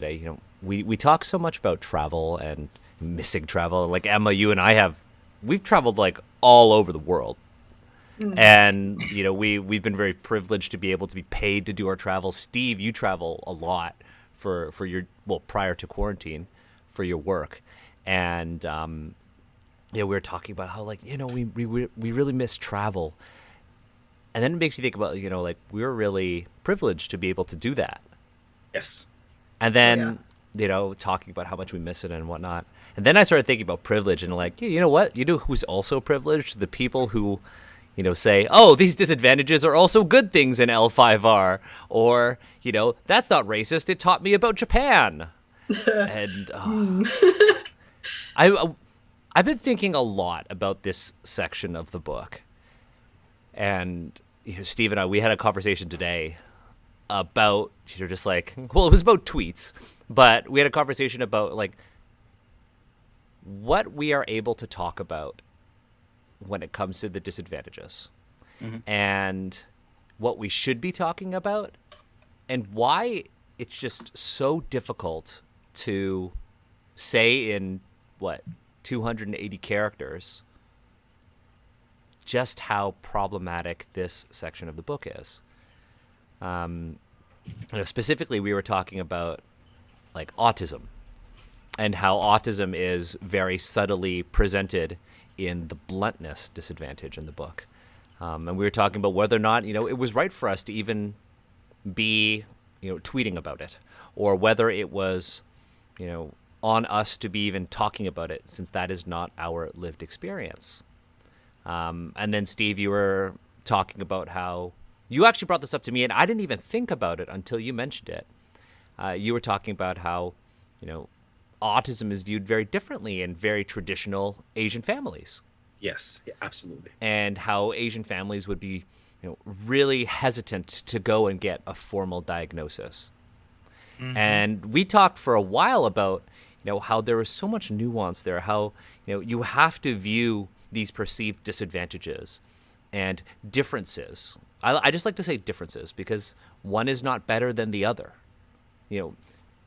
today. We talk so much about travel and missing travel. Like Emma, you and I we've traveled like all over the world. Mm. And we've been very privileged to be able to be paid to do our travel. Steve, you travel a lot for your, well, prior to quarantine, for your work. And we were talking about how, like, we really miss travel. And then it makes you think about, like, we were really privileged to be able to do that. Yes. And Oh yeah. then, talking about how much we miss it and whatnot. And then I started thinking about privilege and, like, yeah, you know what? You know who's also privileged? The people who, say, oh, these disadvantages are also good things in L5R. Or, that's not racist. It taught me about Japan. And Hmm. I, I've been thinking a lot about this section of the book. And, Steve and I, we had a conversation today about, just like, well, it was about tweets, but we had a conversation about, like, what we are able to talk about when it comes to the disadvantages Mhm. and what we should be talking about and why it's just so difficult to say in what 280 characters just how problematic this section of the book is. Specifically, we were talking about, like, autism and how autism is very subtly presented in the bluntness disadvantage in the book. And we were talking about whether or not, it was right for us to even be, tweeting about it, or whether it was, you know, on us to be even talking about it, since that is not our lived experience. And then, Steve, you were talking about how you actually brought this up to me, and I didn't even think about it until you mentioned it. You were talking about how, you know, autism is viewed very differently in very traditional Asian families, Yes. Yeah, absolutely. and how Asian families would be, really hesitant to go and get a formal diagnosis. Hmm. And we talked for a while about, how there is so much nuance there, how, you have to view these perceived disadvantages and differences. I just like to say differences because one is not better than the other. You know,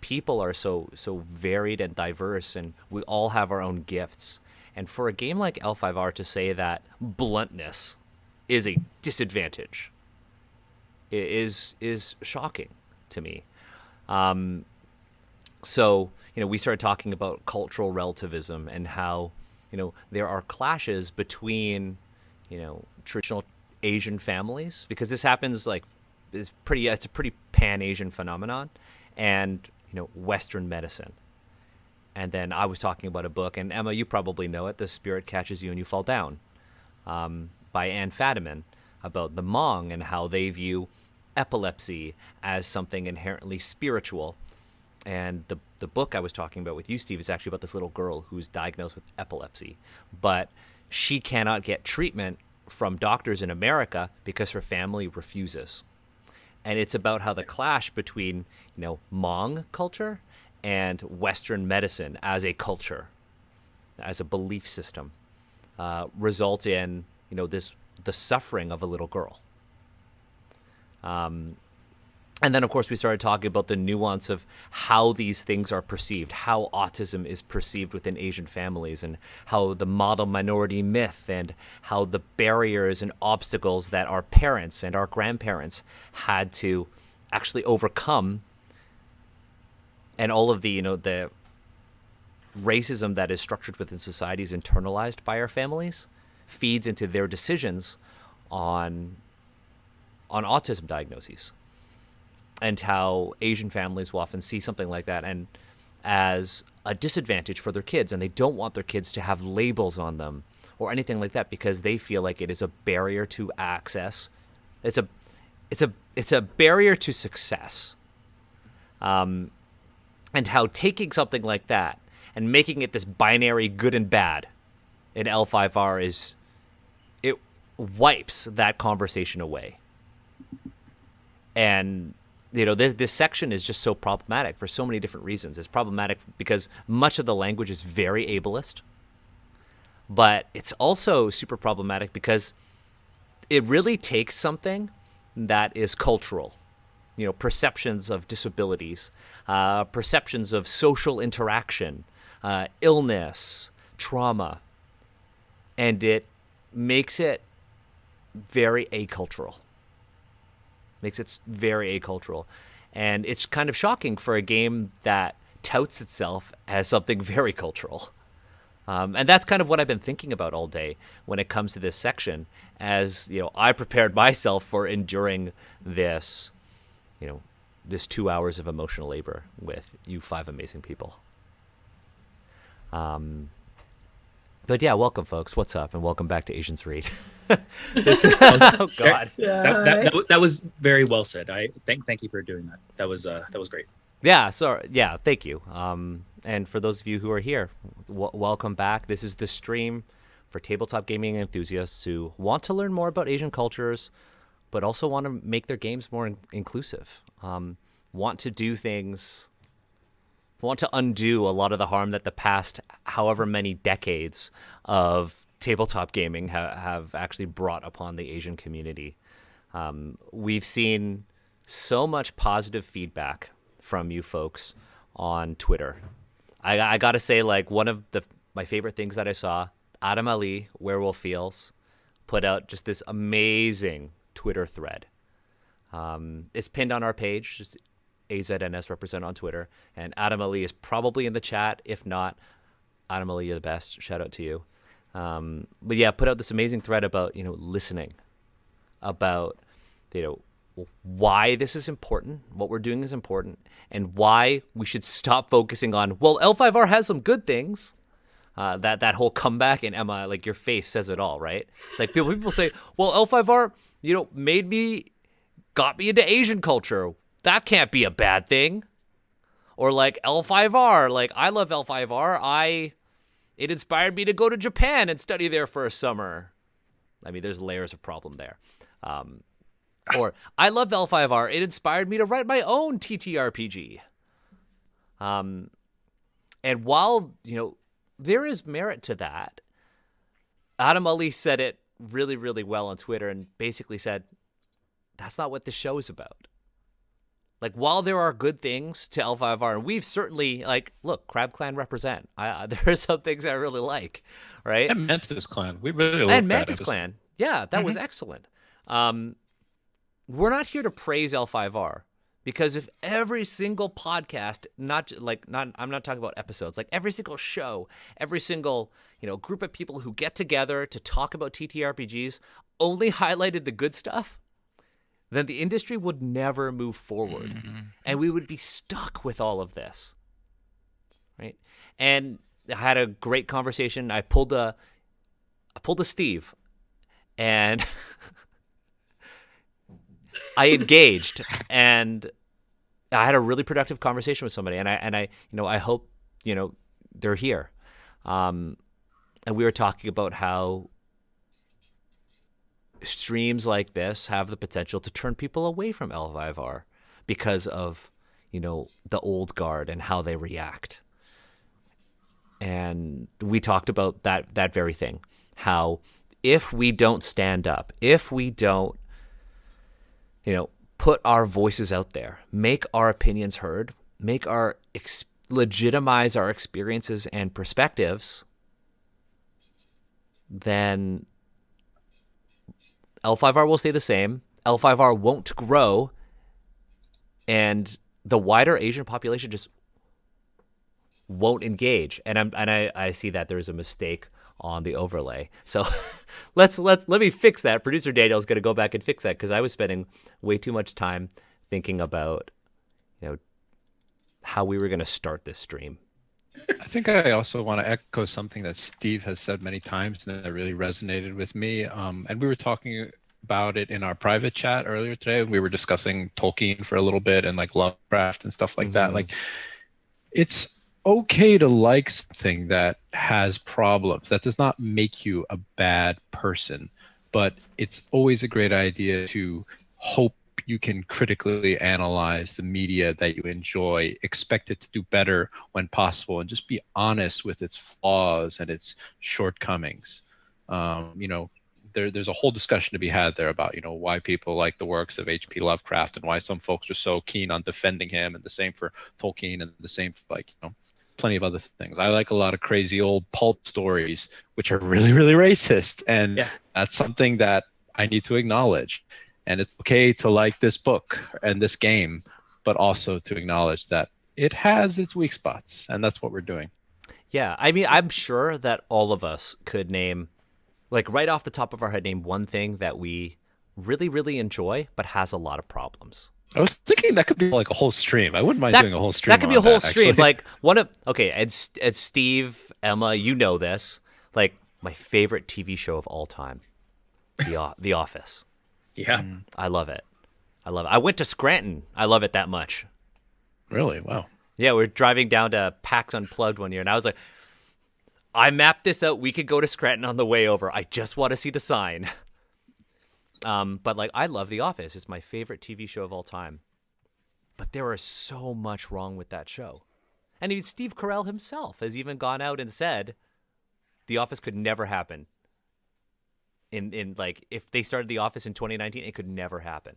people are so varied and diverse, and we all have our own gifts. And for a game like L5R to say that bluntness is a disadvantage is shocking to me. So, we started talking about cultural relativism and how, there are clashes between, traditional Asian families, because this happens, like, it's a pretty pan Asian phenomenon, and, Western medicine. And then I was talking about a book, and Emma, you probably know it, The Spirit Catches You and You Fall Down, by Anne Fadiman, about the Hmong and how they view epilepsy as something inherently spiritual. And the book I was talking about with you, Steve, is actually about this little girl who's diagnosed with epilepsy, but she cannot get treatment from doctors in America because her family refuses. And it's about how the clash between, Hmong culture and Western medicine as a culture, as a belief system, result in, this the suffering of a little girl. And then, of course, we started talking about the nuance of how these things are perceived, how autism is perceived within Asian families, and how the model minority myth, and how the barriers and obstacles that our parents and our grandparents had to actually overcome, and all of the, the racism that is structured within society is internalized by our families, feeds into their decisions on autism diagnoses, and how Asian families will often see something like that and as a disadvantage for their kids, and they don't want their kids to have labels on them or anything like that because they feel like it is a barrier to access. It's a barrier to success. And how taking something like that and making it this binary good and bad in L5R is, it wipes that conversation away. And, this section is just so problematic for so many different reasons. It's problematic because much of the language is very ableist, but it's also super problematic because it really takes something that is cultural perceptions of disabilities, perceptions of social interaction, illness, trauma, and it makes it very acultural. And it's kind of shocking for a game that touts itself as something very cultural. And that's kind of what I've been thinking about all day when it comes to this section, as I prepared myself for enduring this, this 2 hours of emotional labor with you 5 amazing people. But yeah, welcome, folks. What's up? And welcome back to Asians Read. Oh God, that was very well said. I thank you for doing that. That was great. Yeah. So yeah, thank you. And for those of you who are here, welcome back. This is the stream for tabletop gaming enthusiasts who want to learn more about Asian cultures, but also want to make their games more inclusive. Want to undo a lot of the harm that the past however many decades of tabletop gaming have actually brought upon the Asian community. We've seen so much positive feedback from you folks on Twitter. I gotta say, like, one of my favorite things that I saw, Adam Ali, Werewolf Feels, put out just this amazing Twitter thread. It's pinned on our page, just AZNS represent on Twitter, and Adam Ali is probably in the chat. If not, Adam Ali, you're the best. Shout out to you. But yeah, put out this amazing thread about listening, about why this is important, what we're doing is important, and why we should stop focusing on, well, L5R has some good things. That whole comeback, and Emma, like, your face says it all, right? It's like people say, well, L5R, got me into Asian culture. That can't be a bad thing. Or like L5R, like, I love L5R. It inspired me to go to Japan and study there for a summer. I mean, there's layers of problem there. Or I love L5R. It inspired me to write my own TTRPG. And while, there is merit to that, Adam Ali said it really, really well on Twitter and basically said, that's not what the show is about. Like, while there are good things to L5R, and we've certainly, like, look, Crab Clan represent. There are some things I really like, right? And Mantis Clan. We really loved and that Mantis episode. Clan. Yeah, that was excellent. We're not here to praise L5R, because if every single podcast, I'm not talking about episodes, like every single show, every single, group of people who get together to talk about TTRPGs only highlighted the good stuff, then the industry would never move forward. And we would be stuck with all of this, right? And I had a great conversation. I pulled a Steve, and I engaged, and I had a really productive conversation with somebody, and I hope they're here. And we were talking about how streams like this have the potential to turn people away from L5R because of the old guard and how they react. And we talked about that very thing, how if we don't stand up, if we don't put our voices out there, make our opinions heard, legitimize our experiences and perspectives, then L5R will stay the same. L5R won't grow, and the wider Asian population just won't engage. And I see that there's a mistake on the overlay. So let me fix that. Producer Daniel's going to go back and fix that, because I was spending way too much time thinking about how we were going to start this stream. I think I also want to echo something that Steve has said many times and that really resonated with me. And we were talking about it in our private chat earlier today. We were discussing Tolkien for a little bit and like Lovecraft and stuff like that. Like, it's okay to like something that has problems. That does not make you a bad person, but it's always a great idea to hope you can critically analyze the media that you enjoy, expect it to do better when possible, and just be honest with its flaws and its shortcomings. there's a whole discussion to be had there about, why people like the works of H.P. Lovecraft and why some folks are so keen on defending him, and the same for Tolkien, and the same for plenty of other things. I like a lot of crazy old pulp stories, which are really, really racist. And Yeah. that's something that I need to acknowledge. And it's okay to like this book and this game, but also to acknowledge that it has its weak spots. And that's what we're doing. Yeah, I mean, I'm sure that all of us could name, like right off the top of our head, name one thing that we really, really enjoy, but has a lot of problems. I was thinking that could be like a whole stream. I wouldn't mind doing a whole stream. That could be a on whole that, stream. actually. Like and Steve, Emma, you know this. Like my favorite TV show of all time, The Office. Yeah. I love it. I went to Scranton. I love it that much. Really? Wow. Yeah, we're driving down to PAX Unplugged one year, and I was like, I mapped this out. We could go to Scranton on the way over. I just want to see the sign. But like, I love The Office. It's my favorite TV show of all time. But there is so much wrong with that show. And even Steve Carell himself has even gone out and said The Office could never happen. In like, if they started The Office in 2019, it could never happen.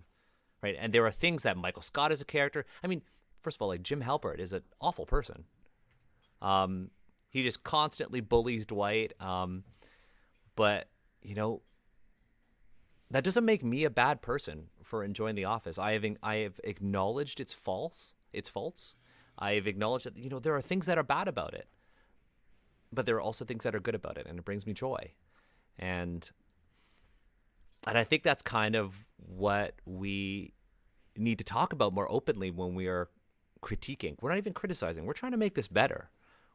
Right? And there are things that Michael Scott is a character. I mean, first of all, like Jim Halpert is an awful person. He just constantly bullies Dwight. But, that doesn't make me a bad person for enjoying The Office. I have acknowledged its faults. I have acknowledged that, there are things that are bad about it. But there are also things that are good about it, and it brings me joy. And I think that's kind of what we need to talk about more openly when we are critiquing. We're not even criticizing. We're trying to make this better.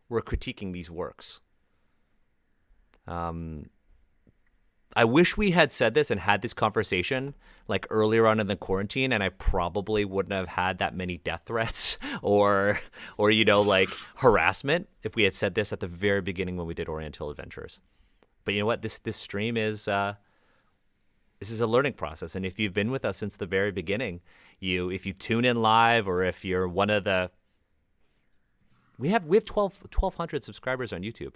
We're critiquing these works. I wish we had said this and had this conversation like earlier on in the quarantine, and I probably wouldn't have had that many death threats or like harassment if we had said this at the very beginning when we did Oriental Adventures. But you know what? This stream is this is a learning process, and if you've been with us since the very beginning, if you tune in live, or if you're one of the we have 1,200 subscribers on YouTube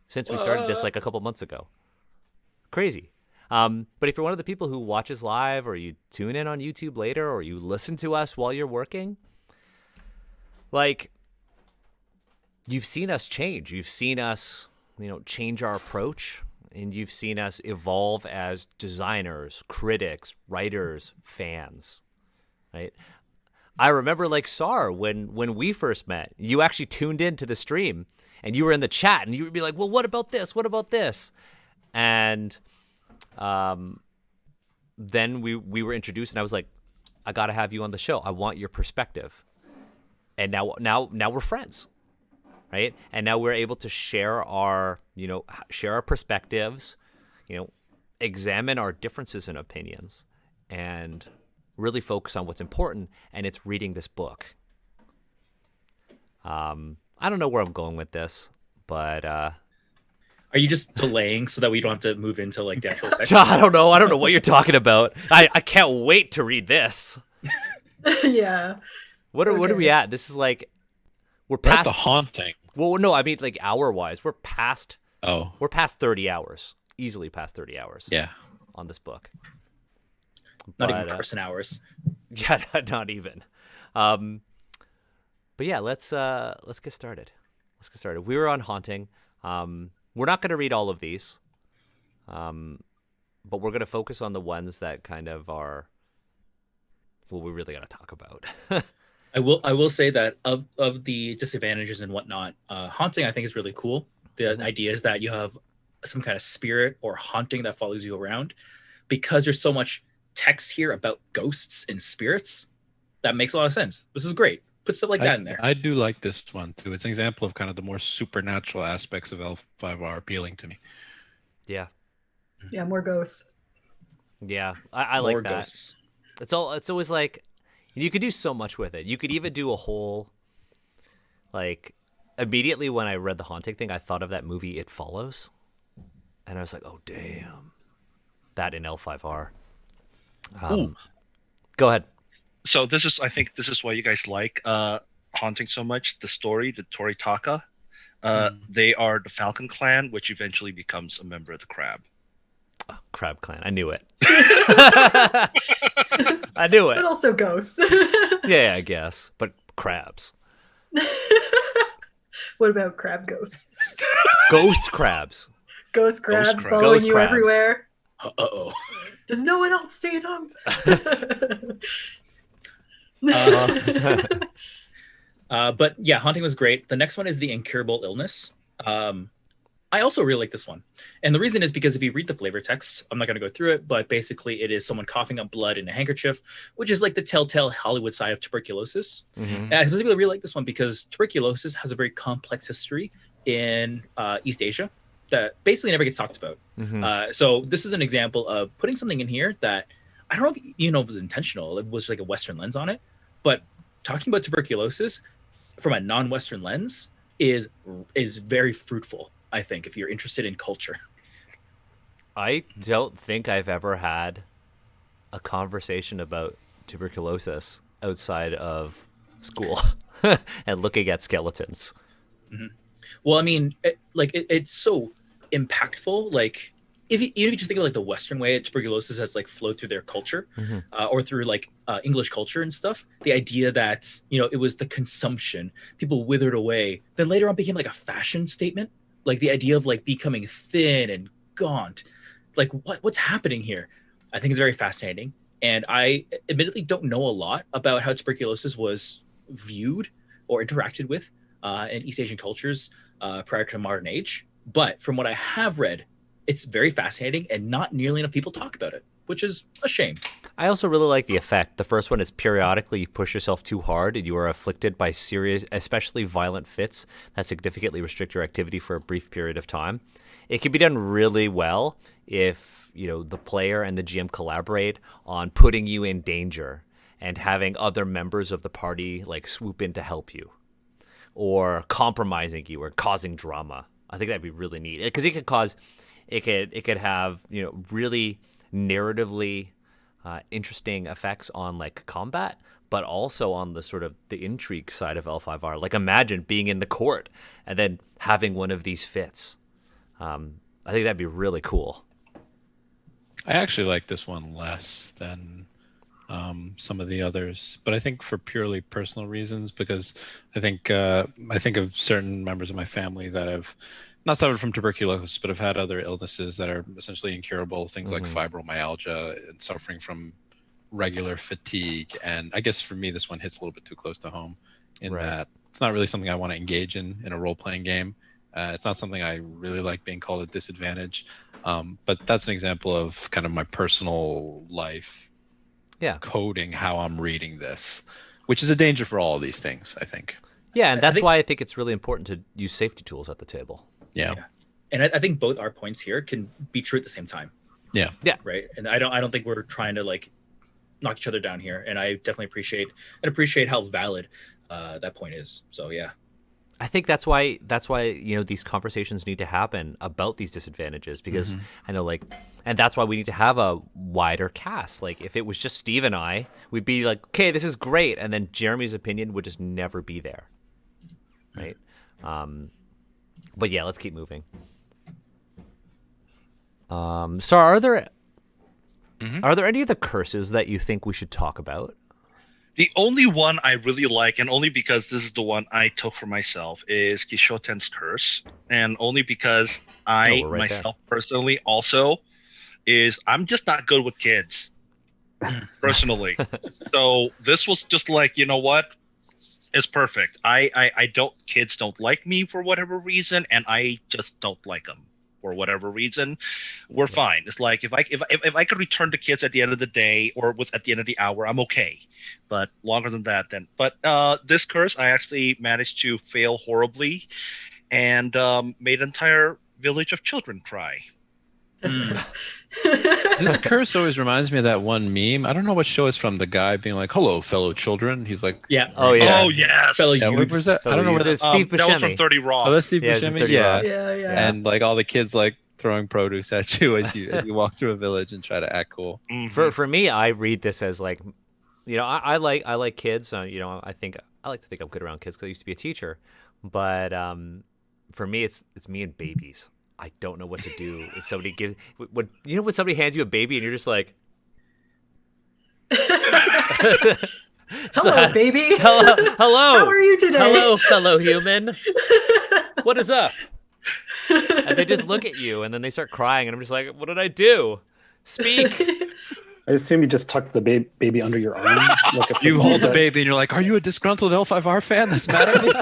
since we started this like a couple months ago. Crazy. But if you're one of the people who watches live, or you tune in on YouTube later, or you listen to us while you're working, like, you've seen us change. You've seen us, change our approach, and you've seen us evolve as designers, critics, writers, fans, right? I remember, like, Sar, when we first met, you actually tuned in to the stream, and you were in the chat, and you would be like, well, what about this? What about this? And then we were introduced, and I was like, I got to have you on the show. I want your perspective. And now we're friends, right? And now we're able to share our perspectives, examine our differences in opinions, and really focus on what's important, and it's reading this book. I don't know where I'm going with this, but Are you just delaying so that we don't have to move into like the actual text? I don't know what you're talking about. I can't wait to read this. Yeah. What are we at? This is like we're We're at past the haunting. Well, no, I mean like hour wise. We're past 30 hours. Easily past 30 hours. Yeah. On this book. Not even person hours. Yeah, not even. But yeah, let's get started. We were on haunting. We're not going to read all of these, but we're going to focus on the ones that kind of are what we really got to talk about. I will say that of the disadvantages and whatnot, haunting I think is really cool. The idea is that you have some kind of spirit or haunting that follows you around, because there's so much text here about ghosts and spirits. That makes a lot of sense. This is great. Put stuff like that in there. I do like this one too. It's an example of kind of the more supernatural aspects of L5R appealing to me. Yeah. Yeah, more ghosts. Yeah, I like More that. ghosts. It's always like you could do so much with it. You could even do a whole like immediately when I read the haunting thing, I thought of that movie It Follows, and I was like, oh damn, that in L5R. Go ahead. So I think this is why you guys like haunting so much. The story, the Toritaka, they are the Falcon clan, which eventually becomes a member of the Crab. Crab Clan. I knew it. I knew But it. also ghosts. Yeah, I guess. But crabs. What about crab ghosts? Ghost crabs. Ghost crabs crabs. following Ghost you crabs. everywhere. Uh-oh. Does no one else see them? But yeah, haunting was great. The next one is the incurable illness. I also really like this one. And the reason is because if you read the flavor text, I'm not going to go through it, but basically it is someone coughing up blood in a handkerchief, which is like the telltale Hollywood side of tuberculosis. Mhm. And I specifically really like this one because tuberculosis has a very complex history in East Asia that basically never gets talked about. Mhm. So this is an example of putting something in here that I don't know if you know if it was intentional. It was like a Western lens on it, but talking about tuberculosis from a non-Western lens is very fruitful. I think if you're interested in culture. I don't think I've ever had a conversation about tuberculosis outside of school and looking at skeletons. Well, I mean, it's so impactful. Like, if you, even if you just think of like the Western way tuberculosis has like flowed through their culture, Mhm. or through like English culture and stuff, the idea that it was the consumption, people withered away, then later on became like a fashion statement. Like the idea of like becoming thin and gaunt, like what's happening here? I think it's very fascinating, and I admittedly don't know a lot about how tuberculosis was viewed or interacted with in East Asian cultures prior to modern age. But from what I have read, it's very fascinating, and not nearly enough people talk about it, which is a shame. I also really like the effect. The first one is periodically you push yourself too hard and you are afflicted by serious, especially violent fits that significantly restrict your activity for a brief period of time. It can be done really well if, the player and the GM collaborate on putting you in danger and having other members of the party like swoop in to help you or compromising you or causing drama. I think that'd be really neat because it could have, really narratively interesting effects on like combat, but also on the sort of the intrigue side of L5R. Like imagine being in the court and then having one of these fits. I think that'd be really cool. I actually like this one less than some of the others, but I think for purely personal reasons, because I think of certain members of my family that have not suffered from tuberculosis, but have had other illnesses that are essentially incurable, things like fibromyalgia and suffering from regular fatigue. And I guess for me, this one hits a little bit too close to home in Right. that it's not really something I want to engage in a role-playing game. It's not something I really like being called a disadvantage. But that's an example of kind of my personal life Yeah. coding how I'm reading this, which is a danger for all of these things, I think. Yeah, and I that's think- why I think it's really important to use safety tools at the table. Yeah. And I think both our points here can be true at the same time. Yeah. Right. And I don't think we're trying to like knock each other down here. And I definitely appreciate how valid that point is. So yeah. I think that's why these conversations need to happen about these disadvantages because I know and that's why we need to have a wider cast. Like if it was just Steve and I, we'd be like, okay, this is great, and then Jeremy's opinion would just never be there, right? But yeah, let's keep moving. So are there any of the curses that you think we should talk about? The only one I really like, and only because this is the one I took for myself, is Kishoten's Curse. And only because I we're right there. myself personally also I'm just not good with kids. Personally. So this was just like, you know what? It's perfect. Kids don't like me for whatever reason, and I just don't like them for whatever reason. We're fine. It's like if I could return to kids at the end of the day or at the end of the hour, I'm okay. But longer than that, then. But this curse, I actually managed to fail horribly, and made an entire village of children cry. This curse always reminds me of that one meme. I don't know what show it's from. The guy being like, "Hello, fellow children." He's like, Yeah. Oh, yeah. Oh yes. Fellow yeah, what youths. was that? I don't know what. It's Steve That was from Buscemi. 30 Rock. Oh, that's Steve Yeah, it's in Buscemi. 30 Yeah. Rock. Yeah. And like all the kids like throwing produce at you as you walk through a village and try to act cool. Mhm. For me, I read this as like, I like kids. I like to think I'm good around kids because I used to be a teacher. But for me, it's me and babies. I don't know what to do if somebody gives when when somebody hands you a baby and you're just like, Hello, baby. hello, hello, How are you today? hello, fellow human. What is up? And they just look at you and then they start crying and I'm just like, what did I do? Speak. I assume you just tucked the baby under your arm. Like a You hold the that- baby and you're like, are you a disgruntled L5R fan that's mad at me?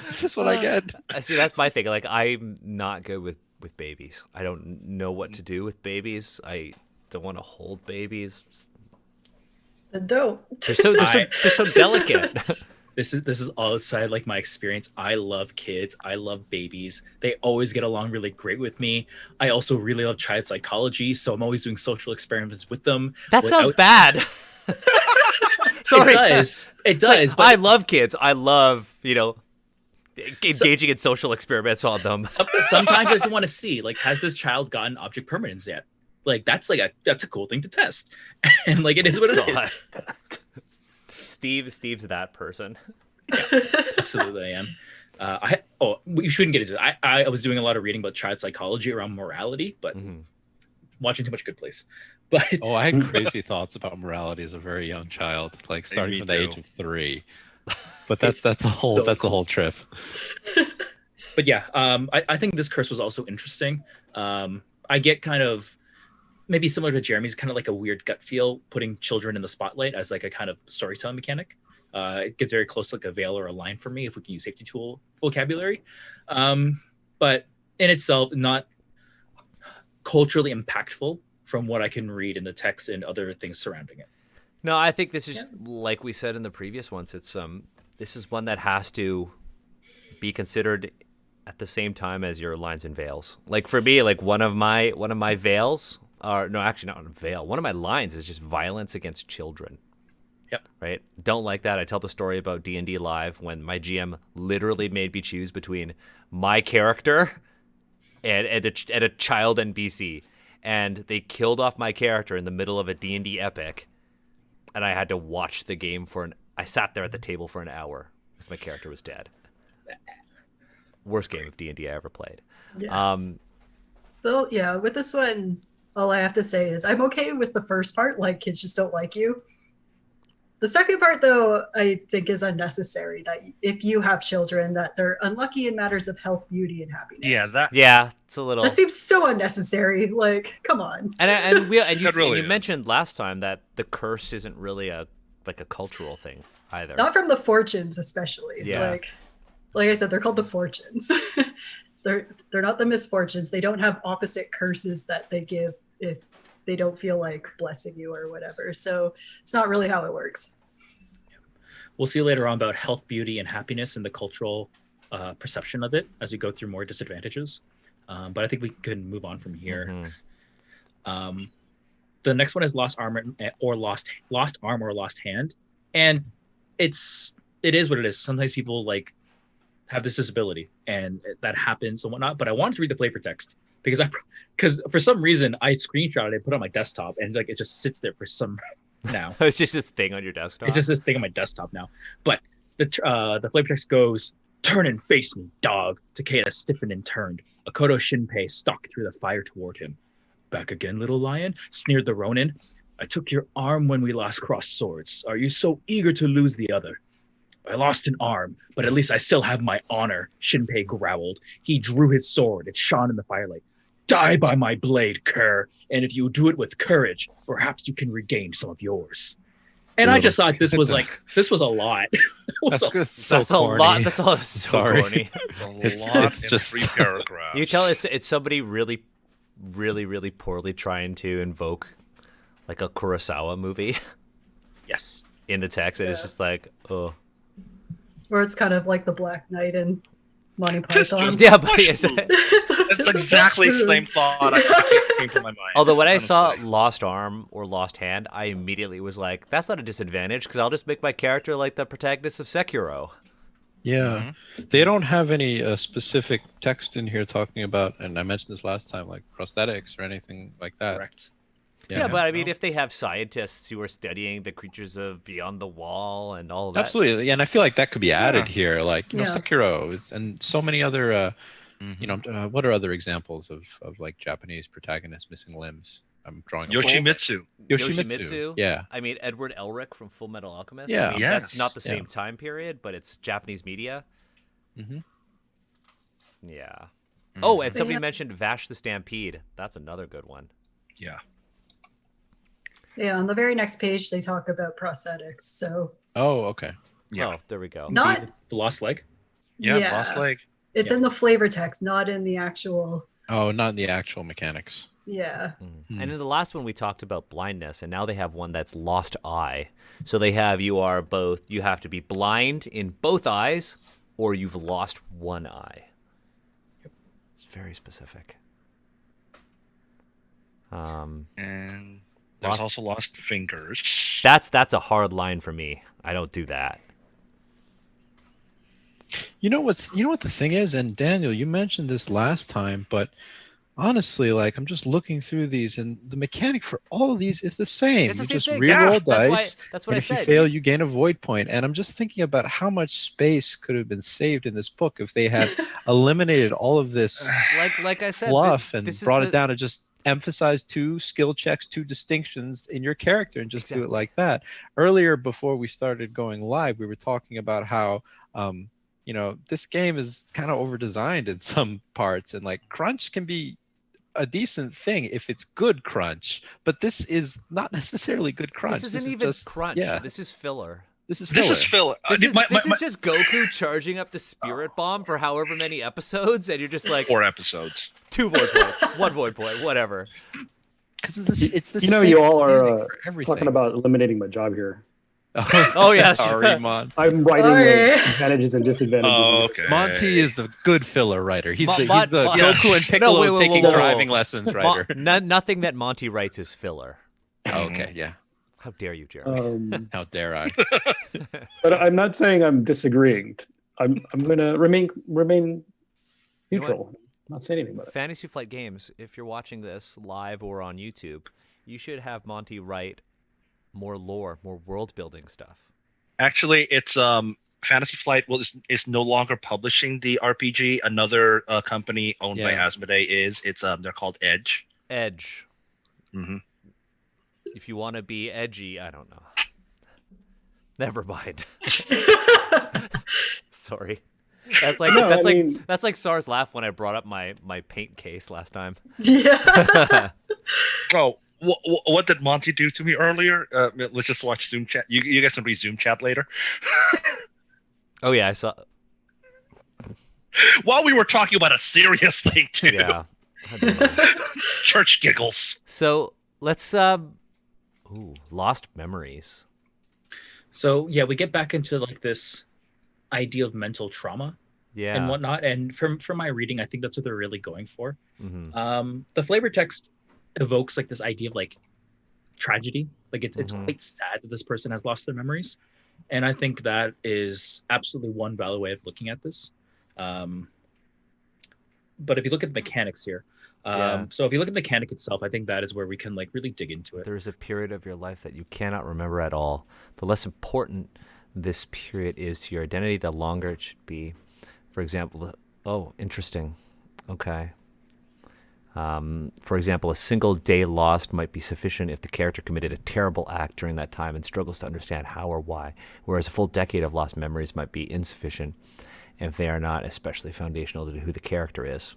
Is this what I get? I see. That's my thing. Like, I'm not good with babies. I don't know what to do with babies. I don't want to hold babies. Don't. They're so delicate. This is all outside like my experience. I love kids. I love babies. They always get along really great with me. I also really love child psychology, so I'm always doing social experiments with them. That sounds without- bad. Sorry. It does. It It's like, does. But I love kids. I love engaging in social experiments on them. sometimes I just want to see, like, has this child gotten object permanence yet? Like, that's a cool thing to test. And like, it is what it God. is. Steve's that person. Absolutely, I am. We shouldn't get into it. I was doing a lot of reading about child psychology around morality, but watching too much Good Place. But Oh, I had crazy thoughts about morality as a very young child, like starting me from the age too. of 3. But that's a whole trip. but yeah, I think this curse was also interesting. I get kind of maybe similar to Jeremy's, kind of like a weird gut feel putting children in the spotlight as like a kind of storytelling mechanic. It gets very close to like a veil or a line for me if we can use safety tool vocabulary. But in itself, not culturally impactful from what I can read in the text and other things surrounding it. No, I think this is like we said in the previous ones. It's this is one that has to be considered at the same time as your lines and veils. Like for me, like one of my veils, or no, actually not a veil. One of my lines is just violence against children. Yep. Right. Don't like that. I tell the story about D&D Live when my GM literally made me choose between my character and a child NPC, and they killed off my character in the middle of a D&D epic, and I had to watch the game I sat there at the table for an hour because my character was dead. Worst game of D&D I ever played. Yeah. Well, yeah, with this one, all I have to say is I'm okay with the first part, like kids just don't like you. The second part, though, I think is unnecessary, that if you have children, that they're unlucky in matters of health, beauty, and happiness. Yeah, it's a little. That seems so unnecessary. Like, come on. And you really is. mentioned last time that the curse isn't really a cultural thing either. Not from the fortunes, especially. Yeah. Like I said, they're called the fortunes. they're not the misfortunes. They don't have opposite curses that they give if they don't feel like blessing you or whatever. So it's not really how it works. We'll see later on about health, beauty, and happiness and the cultural perception of it as we go through more disadvantages. But I think we can move on from here. Mhm. The next one is lost arm or lost arm or lost hand, and it is what it is. Sometimes people like have this disability, and that happens and whatnot. But I wanted to read the flavor text because for some reason I screenshotted it, put it on my desktop, and like it just sits there for some now. It's just this thing on your desktop. It's just this thing on my desktop now. But the flavor text goes, "Turn and face me, dog." Takeda stiffened and turned. Akoto Shinpei stalked through the fire toward him. "Back again, little lion?" sneered the Ronin. "I took your arm when we last crossed swords. Are you so eager to lose the other?" "I lost an arm, but at least I still have my honor," Shinpei growled. He drew his sword. It shone in the firelight. "Die by my blade, cur, and if you do it with courage, perhaps you can regain some of yours." And I just thought this was a lot. That's good. So That's a lot. corny. That's all. So Sorry. corny. A lot it's in just- 3 paragraphs. You tell it's somebody really, really, really poorly trying to invoke like a Kurosawa movie Yes. in the text, and it's Yeah. just like, oh, Or it's kind of like the Black Knight and Monty Just- Python. yeah, but it's, That's exactly the same thought came to my mind. although when I saw honestly. lost arm or lost hand, I immediately was like, that's not a disadvantage because I'll just make my character like the protagonist of Sekiro. Yeah, they don't have any specific text in here talking about, and I mentioned this last time, like prosthetics or anything like that. Correct. Yeah, but I mean, if they have scientists who are studying the creatures of Beyond the Wall and all of that, Absolutely, and I feel like that could be added here, like Yeah. Sekiro and so many other You know, what are other examples of like Japanese protagonists missing limbs? I'm drawing a blank. Yoshimitsu. Yoshimitsu. Yeah. I mean, Edward Elric from Full Metal Alchemist. Yeah. I mean, that's not the Yes. same time period, but it's Japanese media. Mm-hmm. Yeah. Oh, and But somebody yeah. mentioned Vash the Stampede. That's another good one. Yeah. Yeah, on the very next page, they talk about prosthetics. So Oh, okay. Yeah. Oh, there we go. not The lost leg. Yeah. Lost leg. it's in the flavor text, not in the actual. Oh, not the actual mechanics. Yeah. And in the last one, we talked about blindness, and now they have one that's lost eye. So they have you have to be blind in both eyes, or you've lost one eye. It's very specific. And there's Lost- also lost fingers. That's a hard line for me. I don't do that. You know what the thing is, and Daniel, you mentioned this last time, but honestly, like I'm just looking through these, and the mechanic for all of these is the same. It's the You same just thing. re-roll Yeah, dice, that's what and I if you said. fail, you gain a void point. And I'm just thinking about how much space could have been saved in this book if they had eliminated all of this Like I said, fluff and this is brought the- it down to just emphasize 2 skill checks, 2 distinctions in your character, and just do it Exactly. like that. Earlier, before we started going live, we were talking about how this game is kind of over designed in some parts, and like crunch can be a decent thing if it's good crunch, but this is not necessarily good crunch. This isn't even just, crunch. Yeah, This is filler. this is This is filler. filler. This is just Goku charging up the spirit bomb for however many episodes, and you're just like 4 episodes. 2 void points, 1 void point, whatever. Because it's the You know, same you all mechanic are for everything. talking about eliminating my job here. Oh, yeah, sorry, sure. Mon. I'm writing Sorry. like advantages and disadvantages. Oh, okay. Monty is the good filler writer. He's the Mon- Goku Yes. and Piccolo No, wait, whoa, taking whoa, whoa, driving whoa. lessons writer. Nothing that Monty writes is filler. Oh, okay, yeah. How dare you, Jeremy? How dare I? But I'm not saying I'm disagreeing. I'm going to remain You know neutral. Not say anything about it. Fantasy Flight Games, if you're watching this live or on YouTube, you should have Monty write more lore, more world building stuff. Actually, it's Fantasy Flight is no longer publishing the RPG. Another company owned by Yeah. Asmodee is. They're called Edge. Edge. Hmm If you want to be edgy, I don't know. Never mind. Sorry. That's like No, that's I like mean- that's like SARS laugh when I brought up my paint case last time. Yeah. Oh, what did Monty do to me earlier? Let's just watch Zoom chat. You guys can read Zoom chat later. Oh yeah, I saw. While we were talking about a serious thing too. Yeah. I don't know. Church giggles. So let's lost memories. So yeah, we get back into like this idea of mental trauma Yeah. and whatnot. And from my reading, I think that's what they're really going for. hmm The flavor text evokes like this idea of like tragedy. Like it's Mhm. quite sad that this person has lost their memories, and I think that is absolutely one valid way of looking at this. But if you look at the mechanics here, Yeah. so if you look at the mechanic itself, I think that is where we can like really dig into it. There's a period of your life that you cannot remember at all. The less important this period is to your identity, the longer it should be. For example, oh, interesting. Okay. For example, a single day lost might be sufficient if the character committed a terrible act during that time and struggles to understand how or why, whereas a full decade of lost memories might be insufficient if they are not especially foundational to who the character is.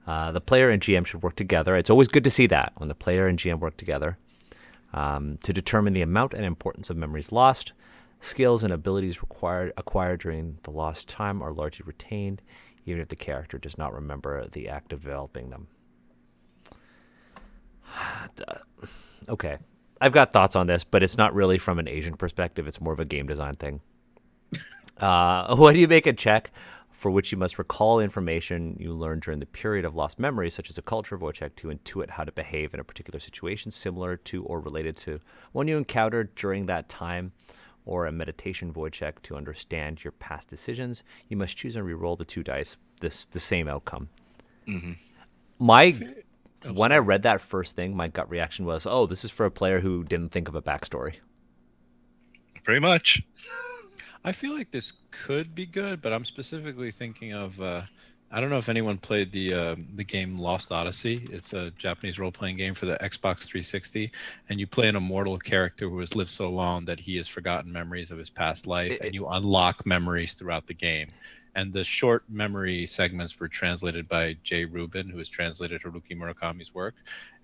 The player and GM should work together. It's always good to see that when the player and GM work together to determine the amount and importance of memories lost. Skills and abilities acquired during the lost time are largely retained, even if the character does not remember the act of developing them. Okay, I've got thoughts on this, but it's not really from an Asian perspective. It's more of a game design thing. What do you make a check for which you must recall information you learned during the period of lost memory, such as a culture void check to intuit how to behave in a particular situation similar to or related to one you encountered during that time, or a meditation void check to understand your past decisions? You must choose and re-roll the 2 dice, the same outcome. When I read that first thing, my gut reaction was, oh, this is for a player who didn't think of a backstory. Pretty much. I feel like this could be good, but I'm specifically thinking of I don't know if anyone played the game Lost Odyssey. It's a Japanese role-playing game for the Xbox 360, and you play an immortal character who has lived so long that he has forgotten memories of his past life, and you unlock memories throughout the game. And the short memory segments were translated by Jay Rubin, who has translated Haruki Murakami's work,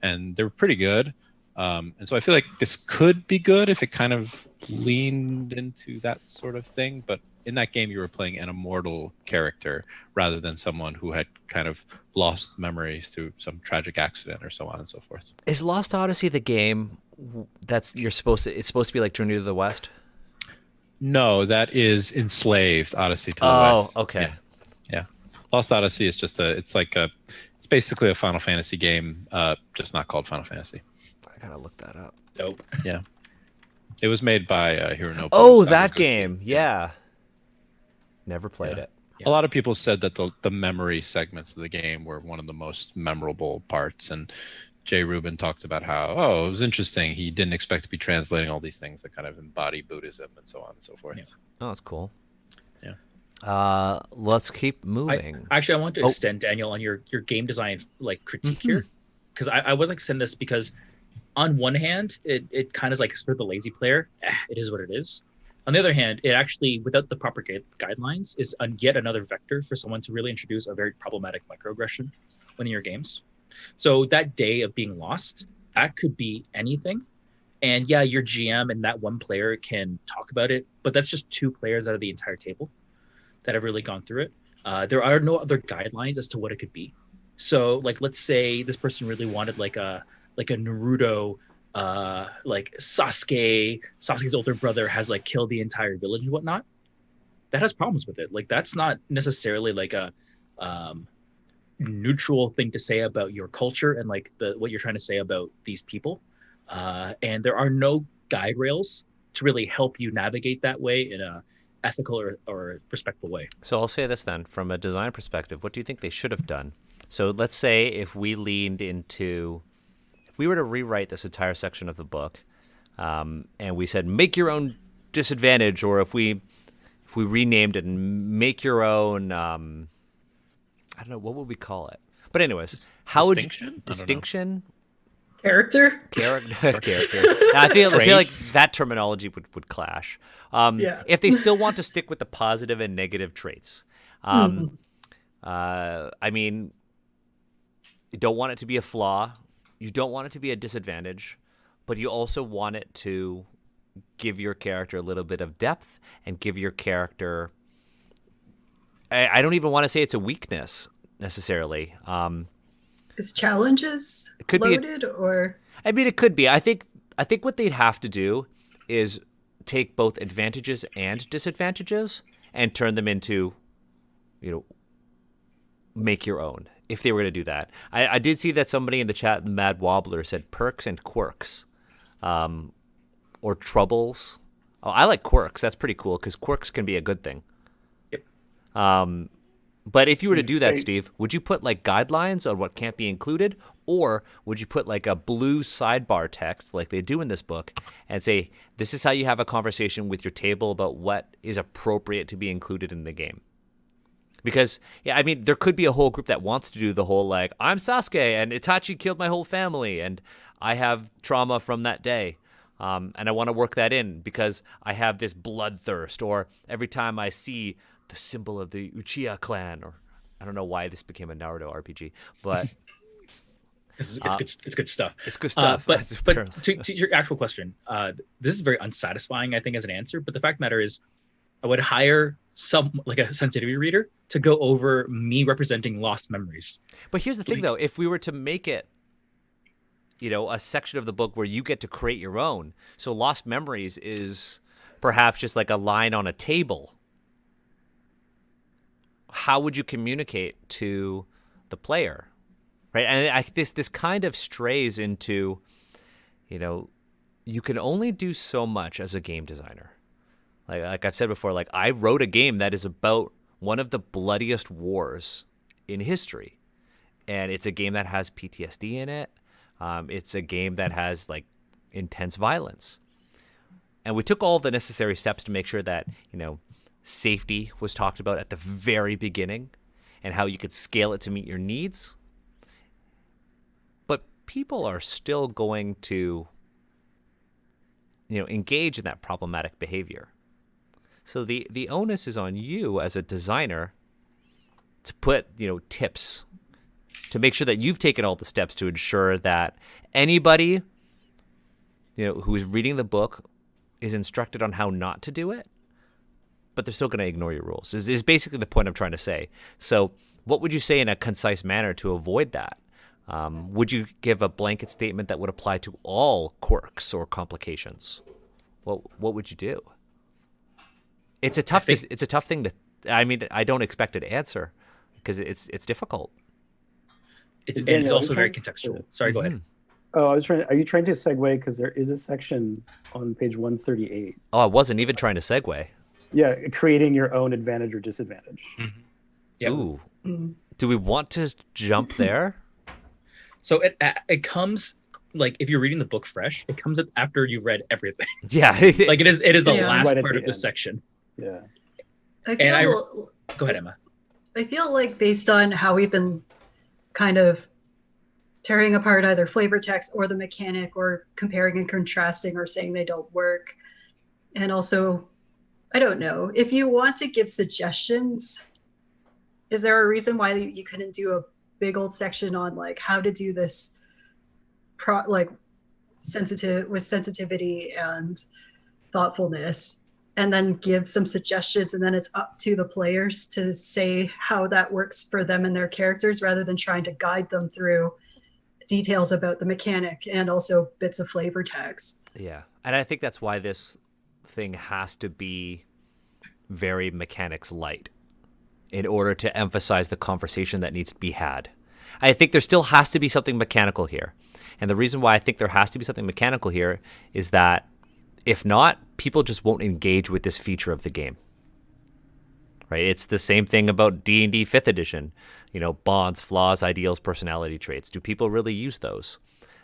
and they were pretty good. And so I feel like this could be good if it kind of leaned into that sort of thing. But in that game, you were playing an immortal character rather than someone who had kind of lost memories through some tragic accident or so on and so forth. Is Lost Odyssey the game that's it's supposed to be like Journey to the West? No, that is Enslaved Odyssey to the Oh, West. okay. Yeah. Lost Odyssey is just it's basically a Final Fantasy game, just not called Final Fantasy. I gotta look that up. Nope. Yeah. It was made by Hironobu. Oh, Sakaguchi. that game. Yeah. Never played Yeah. it. Yeah. A lot of people said that the memory segments of the game were one of the most memorable parts. And Jay Rubin talked about how, it was interesting. He didn't expect to be translating all these things that kind of embody Buddhism and so on and so forth. Yeah. Oh, that's cool. Yeah. Let's keep moving. Actually, I want to Oh. extend, Daniel, on your game design like critique here, because I would like to send this because on one hand, it kind of like for the lazy player, it is what it is. On the other hand, it actually, without the proper guidelines, is yet another vector for someone to really introduce a very problematic microaggression within your games. So that day of being lost, that could be anything. And yeah, your GM and that one player can talk about it, but that's just two players out of the entire table that have really gone through it. There are no other guidelines as to what it could be. So, like, let's say this person really wanted like a Naruto, like Sasuke's older brother has like killed the entire village and whatnot. That has problems with it. Like, that's not necessarily like a neutral thing to say about your culture and like what you're trying to say about these people. And there are no guide rails to really help you navigate that way in a ethical or respectful way. So I'll say this then, from a design perspective, what do you think they should have done? So let's say if we were to rewrite this entire section of the book, and we said make your own disadvantage, or if we renamed it and make your own, I don't know, what would we call it? But anyways, how would you, Distinction? I don't know. distinction? Character? Character. I feel like that terminology would clash. Yeah. If they still want to stick with the positive and negative traits, I mean, you don't want it to be a flaw. You don't want it to be a disadvantage, but you also want it to give your character a little bit of depth and give your character. I don't even want to say it's a weakness necessarily. Is challenges It could be loaded or I mean, it could be. I think what they'd have to do is take both advantages and disadvantages and turn them into, make your own. If they were going to do that, I did see that somebody in the chat, the Mad Wobbler, said perks and quirks, or troubles. Oh, I like quirks. That's pretty cool because quirks can be a good thing. Yep. But if you were to do that, Steve, would you put like guidelines on what can't be included, or would you put like a blue sidebar text like they do in this book and say, this is how you have a conversation with your table about what is appropriate to be included in the game? Because, yeah, I mean, there could be a whole group that wants to do the whole like, I'm Sasuke and Itachi killed my whole family and I have trauma from that day. And I want to work that in because I have this bloodthirst, or every time I see the symbol of the Uchiha clan, or I don't know why this became a Naruto RPG, but It's good stuff. it's good stuff. But to your actual question, this is very unsatisfying, I think, as an answer. But the fact of the matter is, I would hire like a sensitivity reader to go over me representing lost memories. But here's the thing, though. If we were to make it, a section of the book where you get to create your own, so Lost Memories is perhaps just like a line on a table, how would you communicate to the player, right? And this kind of strays into, you can only do so much as a game designer. Like I've said before, like I wrote a game that is about one of the bloodiest wars in history, and it's a game that has PTSD in it. It's a game that has like intense violence, and we took all the necessary steps to make sure that safety was talked about at the very beginning, and how you could scale it to meet your needs. But people are still going to, engage in that problematic behavior. So the onus is on you as a designer to put, tips to make sure that you've taken all the steps to ensure that anybody, who is reading the book is instructed on how not to do it, but they're still going to ignore your rules, is basically the point I'm trying to say. So what would you say in a concise manner to avoid that? Would you give a blanket statement that would apply to all quirks or complications? What would you do? It's a tough thing to. I mean, I don't expect an answer because it's difficult. It's Daniel, also very contextual. Sorry, go ahead. Oh, are you trying to segue? Because there is a section on page 138. Oh, I wasn't even trying to segue. Yeah, creating your own advantage or disadvantage. Yep. Ooh. Do we want to jump there? So it comes, like, if you're reading the book fresh, it comes after you've read everything. Yeah. Like it is the Yeah. last Right at part the of the end. section. Yeah. I And I- feel Go ahead, Emma. I feel like based on how we've been kind of tearing apart either flavor text or the mechanic or comparing and contrasting or saying they don't work. And also, I don't know, if you want to give suggestions, is there a reason why you couldn't do a big old section on like how to do this sensitivity and thoughtfulness, and then give some suggestions, and then it's up to the players to say how that works for them and their characters rather than trying to guide them through details about the mechanic and also bits of flavor text. Yeah. And I think that's why this thing has to be very mechanics light in order to emphasize the conversation that needs to be had. I think there still has to be something mechanical here. And the reason why I think there has to be something mechanical here is that if not, people just won't engage with this feature of the game. Right? It's the same thing about D&D 5th edition. Bonds, flaws, ideals, personality traits. Do people really use those?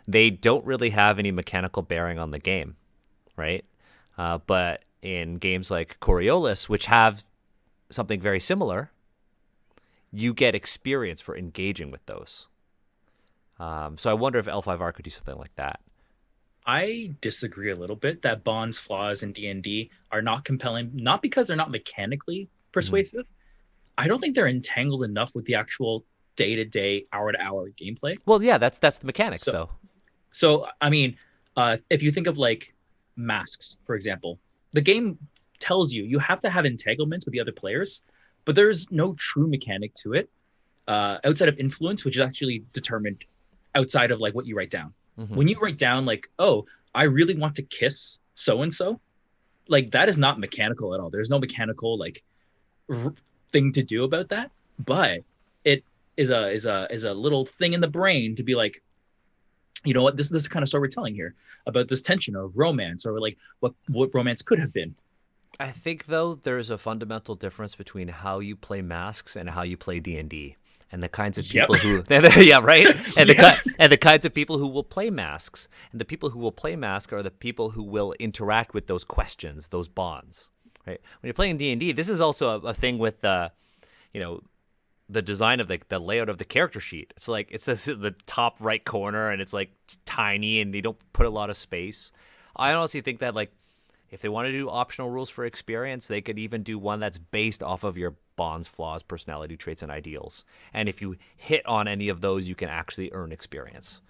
They don't really have any mechanical bearing on the game, right? But in games like Coriolis, which have something very similar, you get experience for engaging with those. So I wonder if L5R could do something like that. I disagree a little bit that Bond's flaws in D&D are not compelling, not because they're not mechanically persuasive. I don't think they're entangled enough with the actual day-to-day, hour-to-hour gameplay. Well, yeah, that's the mechanics, So- though. So, I mean, if you think of like masks, for example, the game tells you have to have entanglements with the other players, but there's no true mechanic to it outside of influence, which is actually determined outside of like what you write down. Mhm. When you write down like, oh, I really want to kiss so-and-so, like that is not mechanical at all. There's no mechanical like thing to do about that, but it is a little thing in the brain to be like, you know what, this is the kind of story we're telling here about this tension of romance, or like what romance could have been. I think, though, there's a fundamental difference between how you play masks and how you play D&D. And the kinds of Yep. people who, yeah, right, and Yeah. and the kinds of people who will play masks, and the people who will play masks are the people who will interact with those questions, those bonds, right? When you're playing D&D, this is also a thing with the design of the layout of the character sheet. It's like it's the top right corner, and it's like tiny, and they don't put a lot of space. I honestly think that like if they want to do optional rules for experience, they could even do one that's based off of your bonds, flaws, personality traits, and ideals. And if you hit on any of those, you can actually earn experience.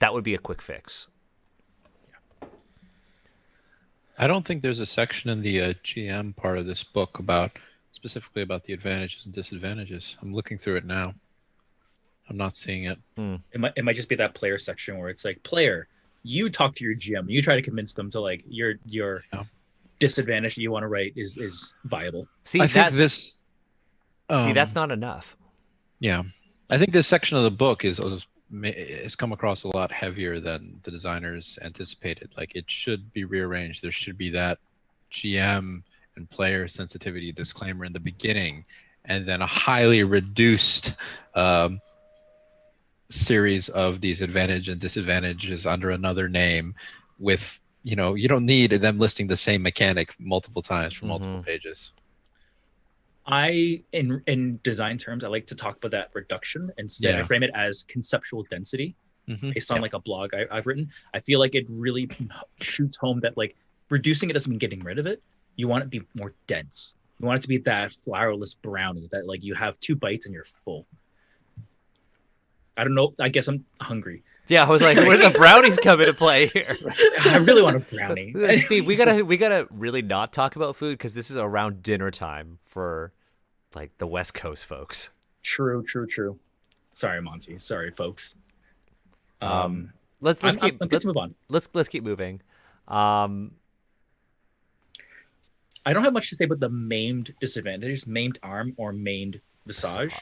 That would be a quick fix. I don't think there's a section in the GM part of this book specifically about the advantages and disadvantages. I'm looking through it now. I'm not seeing it. It might just be that player section where it's like, player, you talk to your GM, you try to convince them to like your Yeah. disadvantage that you want to write is viable. See, I think this. see, that's not enough. Yeah, I think this section of the book has come across a lot heavier than the designers anticipated. Like it should be rearranged. There should be that GM and player sensitivity disclaimer in the beginning, and then a highly reduced series of these advantage and disadvantages under another name with, you don't need them listing the same mechanic multiple times for multiple pages. in design terms, I like to talk about that reduction. Instead, I Yeah. frame it as conceptual density Mhm. based on like a blog I've written. I feel like it really shoots home that like reducing it doesn't mean getting rid of it. You want it to be more dense. You want it to be that flourless brownie that like you have 2 bites and you're full. I don't know. I guess I'm hungry. Yeah, I was like, where the brownies come into play here? I really want a brownie. Steve, we gotta really not talk about food because this is around dinner time for like the West Coast folks. True. Sorry, Monty. Sorry, folks. Let's I'm keep good to move on. let's keep moving. I don't have much to say about the maimed disadvantages, maimed arm or maimed visage.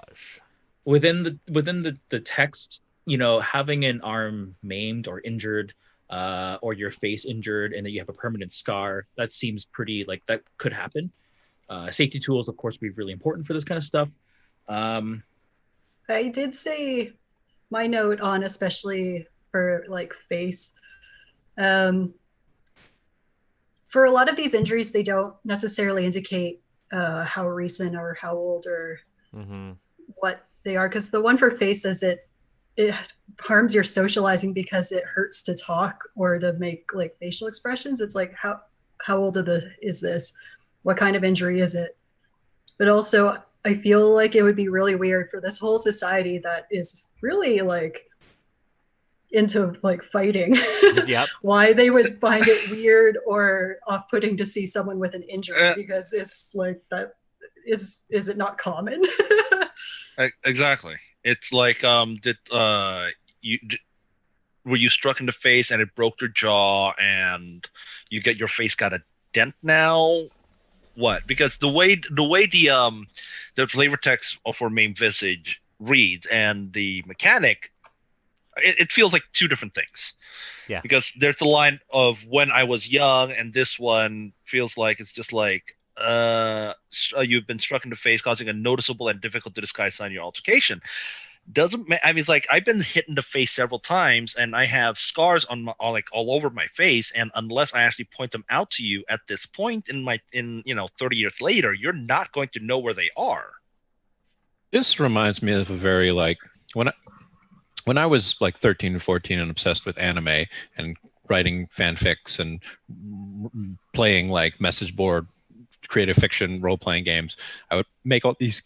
Within the text, having an arm maimed or injured, or your face injured, and then you have a permanent scar, that seems pretty like that could happen. Safety tools, of course, would be really important for this kind of stuff. I did say my note on, especially for like face. For a lot of these injuries, they don't necessarily indicate how recent or how old or what they are. Because the one for face says it harms your socializing because it hurts to talk or to make like facial expressions. It's like how old is this? What kind of injury is it? But also, I feel like it would be really weird for this whole society that is really like into like fighting. Yep. Why they would find it weird or off-putting to see someone with an injury, because it's like that is it not common? Exactly. It's like were you struck in the face and it broke your jaw and your face got a dent now? What? Because the way the flavor text for main visage reads and the mechanic, it feels like 2 different things. Yeah. Because there's the line of when I was young, and this one feels like it's just like you've been struck in the face, causing a noticeable and difficult to disguise sign of your altercation. It's like I've been hit in the face several times, and I have scars all over my face, and unless I actually point them out to you at this point in 30 years later, you're not going to know where they are. This reminds me of a very like when I was like 13 or 14 and obsessed with anime and writing fanfics and playing like message board creative fiction role-playing games, I would make all these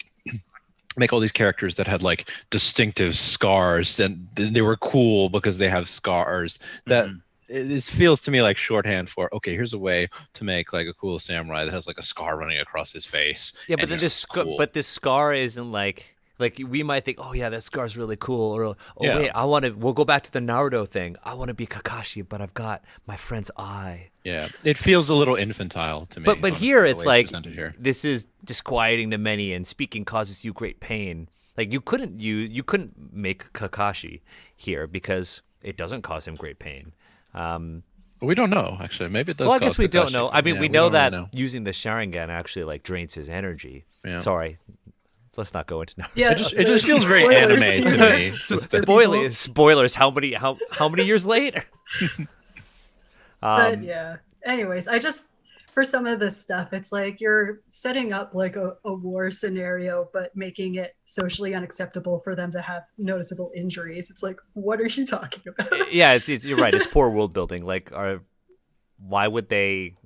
characters that had like distinctive scars, and they were cool because they have scars. That this feels to me like shorthand for, okay, here's a way to make like a cool samurai that has like a scar running across his face. Yeah, but and then he's cool. this scar isn't like we might think, oh yeah, that scar's really cool, or Yeah. wait, we'll go back to the Naruto thing. I want to be Kakashi, but I've got my friend's eye. Yeah, it feels a little infantile to me. But honestly, here the it's way like presented here. this is disquieting to many, and speaking causes you great pain. Like you couldn't make Kakashi here because it doesn't cause him great pain. We don't know, actually. Maybe it does. Well, I guess cause we don't Kakashi. know. I mean, Yeah, we know don't really that know. using the Sharingan actually like drains his energy. Yeah. Sorry, let's not go into Naruto. Yeah, It just there's feels very spoilers anime here. to me. Spoilers. How many years later? But yeah. Anyways, I just, for some of this stuff, it's like you're setting up like a war scenario, but making it socially unacceptable for them to have noticeable injuries. It's like, what are you talking about? Yeah, it's you're right. It's poor world building. Like, why would they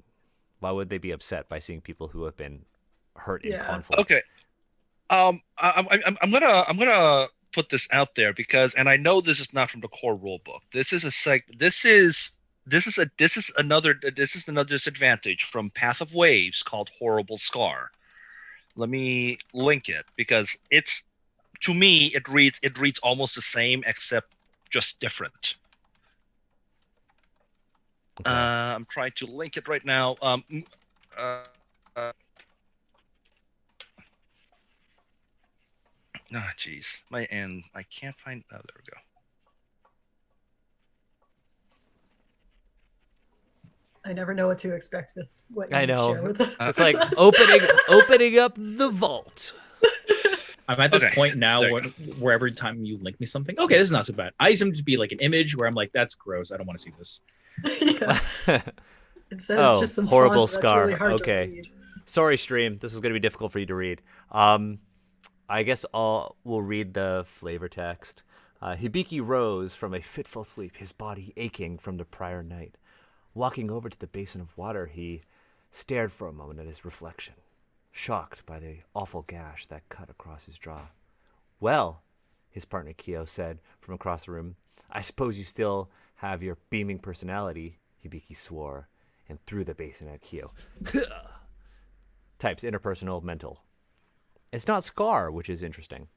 be upset by seeing people who have been hurt in Yeah. conflict? Okay. I'm gonna put this out there because, and I know this is not from the core rule book. This is another disadvantage from Path of Waves called Horrible Scar. Let me link it because to me it reads almost the same except just different. Okay. I'm trying to link it right now. Jeez. I can't find. Oh, there we go. I never know what to expect with what you I know. share with us. It's like opening up the vault. I'm at this Okay, point now there you where every time you link me something, okay, this is not so bad. I use them to be like an image where I'm like, that's gross. I don't want to see this. Yeah. It says Oh, just some horrible font that's scar. really hard to Okay. read. Sorry, stream. This is going to be difficult for you to read. I guess we'll read the flavor text. Hibiki rose from a fitful sleep, his body aching from the prior night. Walking over to the basin of water, he stared for a moment at his reflection, shocked by the awful gash that cut across his jaw. Well, his partner Kyo said from across the room, I suppose you still have your beaming personality, Hibiki swore, and threw the basin at Kyo. Types interpersonal mental. It's not Scar, which is interesting.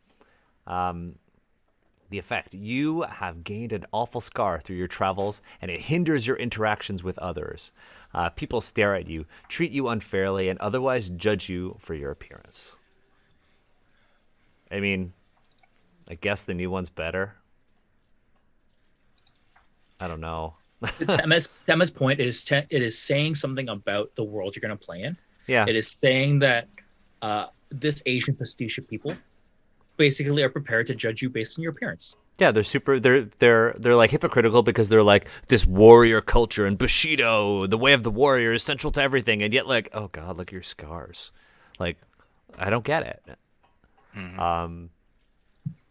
The effect. You have gained an awful scar through your travels, and it hinders your interactions with others. People stare at you, treat you unfairly, and otherwise judge you for your appearance. I mean, I guess the new one's better. I don't know. Tema's point is it is saying something about the world you're going to play in. Yeah. It is saying that this Asian pastiche people basically are prepared to judge you based on your appearance. Yeah, they're like hypocritical because they're like this warrior culture and Bushido, the way of the warrior is central to everything, and yet like, oh god, look at your scars. Like, I don't get it. Mm-hmm.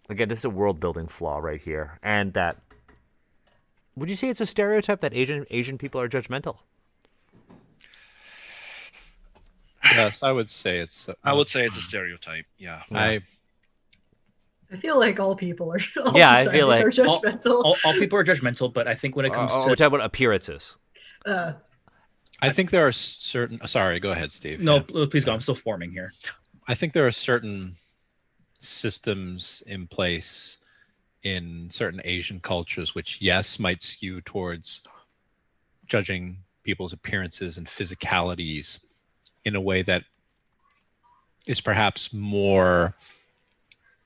Again, this is a world building flaw right here, and that. Would you say it's a stereotype that Asian people are judgmental? Yes, I would say it's. I would say it's a stereotype. Yeah. I feel like all people are. All Yeah, I feel like are judgmental. All people are judgmental, but I think when it comes we're to talking about appearances. I think there are certain. Sorry, go ahead, Steve. no, Yeah. please go. I'm still forming here. I think there are certain systems in place in certain Asian cultures, which yes, might skew towards judging people's appearances and physicalities in a way that is perhaps more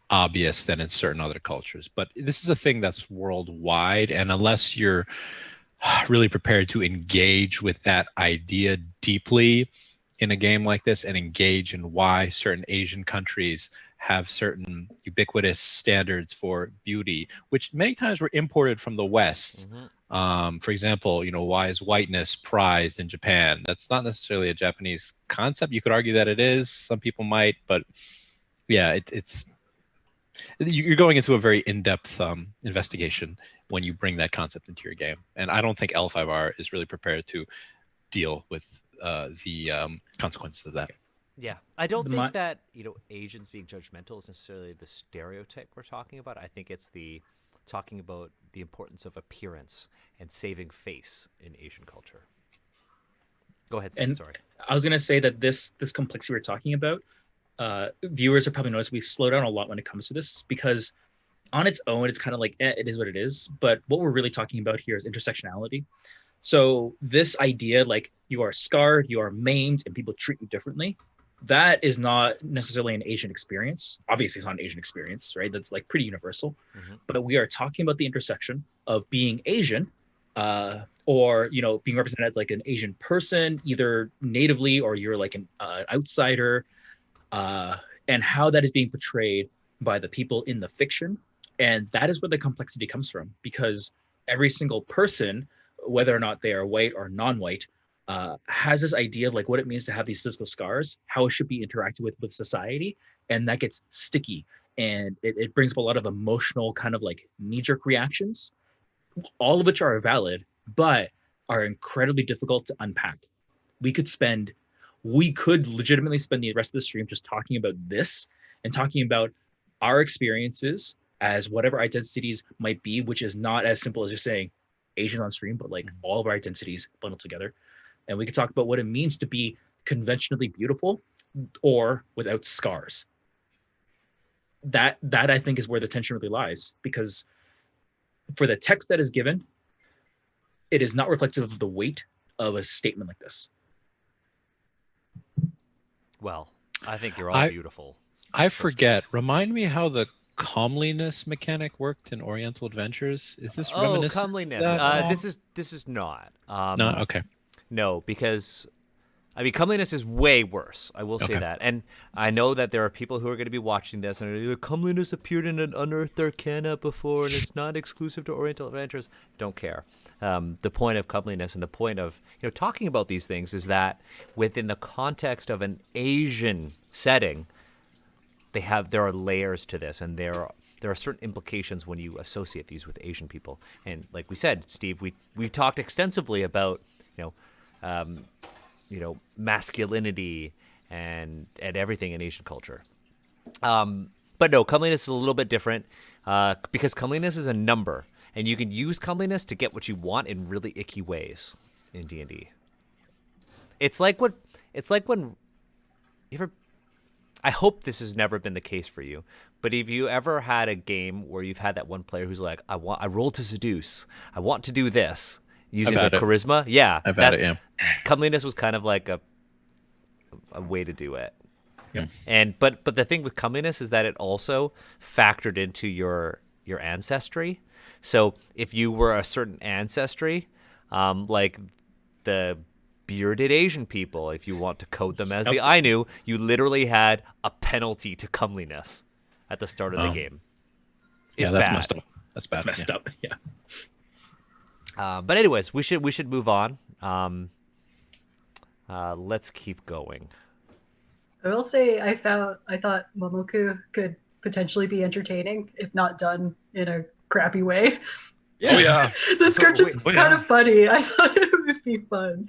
obvious than in certain other cultures. But this is a thing that's worldwide, and unless you're really prepared to engage with that idea deeply in a game like this and engage in why certain Asian countries have certain ubiquitous standards for beauty, which many times were imported from the West. Mm-hmm. For example, why is whiteness prized in Japan? That's not necessarily a Japanese concept. You could argue that it is. Some people might, but yeah, it's you're going into a very in-depth investigation when you bring that concept into your game. And I don't think L5R is really prepared to deal with the consequences of that. Yeah, I don't think that Asians being judgmental is necessarily the stereotype we're talking about. I think it's talking about the importance of appearance and saving face in Asian culture. Go ahead, Steve. Sorry. I was going to say that this complexity we're talking about, viewers have probably noticed we slow down a lot when it comes to this, because on its own, it's kind of like, it is what it is. But what we're really talking about here is intersectionality. So this idea, like you are scarred, you are maimed, and people treat you differently, that is not necessarily an Asian experience. Obviously, it's not an Asian experience, right? That's like pretty universal. Mm-hmm. But we are talking about the intersection of being Asian, or being represented like an Asian person, either natively or you're like an outsider, and how that is being portrayed by the people in the fiction. And that is where the complexity comes from, because every single person, whether or not they are white or non-white, has this idea of like what it means to have these physical scars, how it should be interacted with society, and that gets sticky, and it brings up a lot of emotional kind of like knee-jerk reactions, all of which are valid, but are incredibly difficult to unpack. We could legitimately spend the rest of the stream just talking about this and talking about our experiences as whatever identities might be, which is not as simple as just saying Asian on stream, but like all of our identities bundled together. And we could talk about what it means to be conventionally beautiful or without scars. That I think is where the tension really lies, because for the text that is given, it is not reflective of the weight of a statement like this. Well, I think you're all beautiful. I forget. Remind me how the comeliness mechanic worked in Oriental Adventures. Is this reminiscent? Comeliness. This is not. No, okay. No, because I mean, comeliness is way worse. I will say Okay. that. And I know that there are people who are going to be watching this and are like, comeliness appeared in an unearthed arcana before and it's not exclusive to Oriental adventurers. Don't care. The point of comeliness and the point of talking about these things is that within the context of an Asian setting, there are layers to this, and there are certain implications when you associate these with Asian people. And like we said, Steve, we talked extensively about masculinity and everything in Asian culture. But no, comeliness is a little bit different because comeliness is a number, and you can use comeliness to get what you want in really icky ways in D&D. It's like when you ever. I hope this has never been the case for you, but if you ever had a game where you've had that one player who's like, I roll to seduce, I want to do this using their had it. charisma, yeah, I've had it, yeah. comeliness was kind of like a way to do it. Yep. And but the thing with comeliness is that it also factored into your ancestry. So if you were a certain ancestry, like the bearded Asian people, if you want to code them as the Ainu, you literally had a penalty to comeliness at the start of the game. It's that's bad. messed up. That's bad. It's messed yeah. up. Yeah. But anyways, we should move on. Let's keep going. I will say I thought Momoku could potentially be entertaining if not done in a crappy way. Oh yeah. The script is Oh, kind yeah. of funny. I thought it would be fun.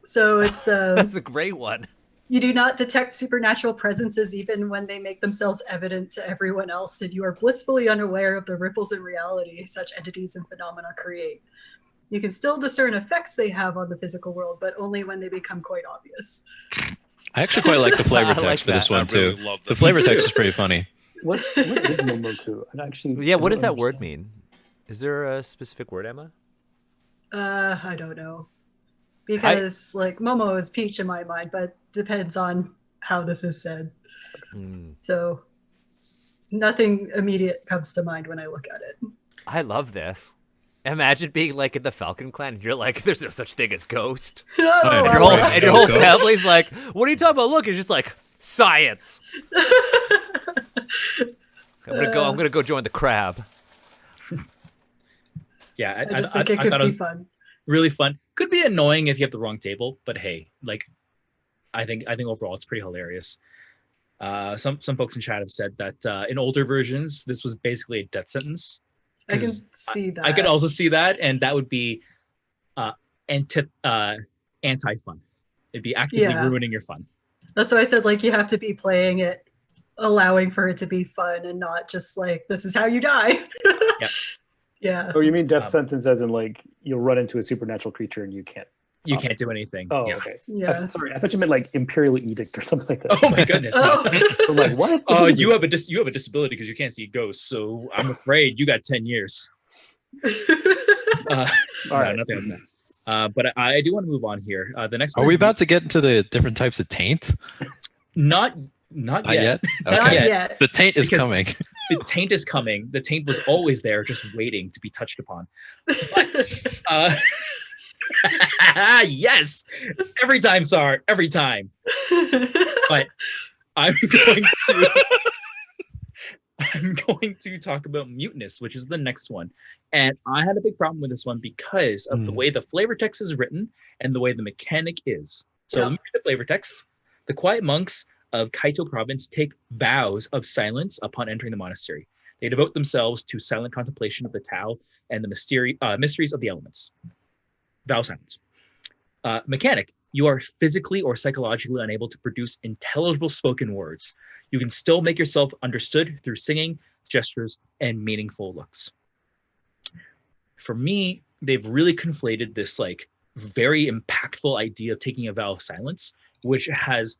So it's That's a great one. you do not detect supernatural presences even when they make themselves evident to everyone else, and you are blissfully unaware of the ripples in reality such entities and phenomena create. You can still discern effects they have on the physical world, but only when they become quite obvious. I actually quite like the flavor I text like for this that. one I really too. love The this. flavor Me text too. is pretty funny. What is Momoku? And actually, Yeah, I what don't does that word understand. mean? Is there a specific word, Emma? I don't know. Because like Momo is Peach in my mind, but depends on how this is said. Hmm. So nothing immediate comes to mind when I look at it. I love this. Imagine being like in the Falcon Clan and you're like, there's no such thing as ghost. Oh, yeah, And Right. your whole, Right. and your whole Go. family's like, what are you talking about? Look, it's just like science. I'm gonna go join the crab. Yeah. I just think it I could thought it be was fun. really fun. Could be annoying if you have the wrong table, but hey, like, I think overall it's pretty hilarious. Some folks in chat have said that in older versions this was basically a death sentence. I can 'Cause see that. I could also see that, and that would be anti-fun. It'd be actively Yeah. ruining your fun. That's why I said like you have to be playing it, allowing for it to be fun and not just like this is how you die. Yep. Yeah. Oh, you mean death Um, sentence as in like you'll run into a supernatural creature and you can't. You can't do anything. Oh, Yeah. okay. Yeah. Sorry, I thought you meant like imperial edict or something like that. Oh my goodness. Oh. I'm like, what? Oh, What is you this? have a disability because you can't see ghosts. So I'm afraid you got 10 years. All right. Nothing like that. But I do want to move on here. The next Are one we is about to get into the different types of taint? not Not yet. yet. Not Okay. yet. The taint is Because- coming. The taint is coming. The taint was always there, just waiting to be touched upon. But yes, every time, Sar, every time. But I'm going to talk about muteness, which is the next one. And I had a big problem with this one because of the way the flavor text is written and the way the mechanic is. So Yeah. let me read the flavor text. The quiet monks of Kaito province take vows of silence upon entering the monastery. They devote themselves to silent contemplation of the Tao and the mysteries of the elements. Vow silence. Mechanic, you are physically or psychologically unable to produce intelligible spoken words. You can still make yourself understood through singing, gestures, and meaningful looks. For me, they've really conflated this like very impactful idea of taking a vow of silence, which has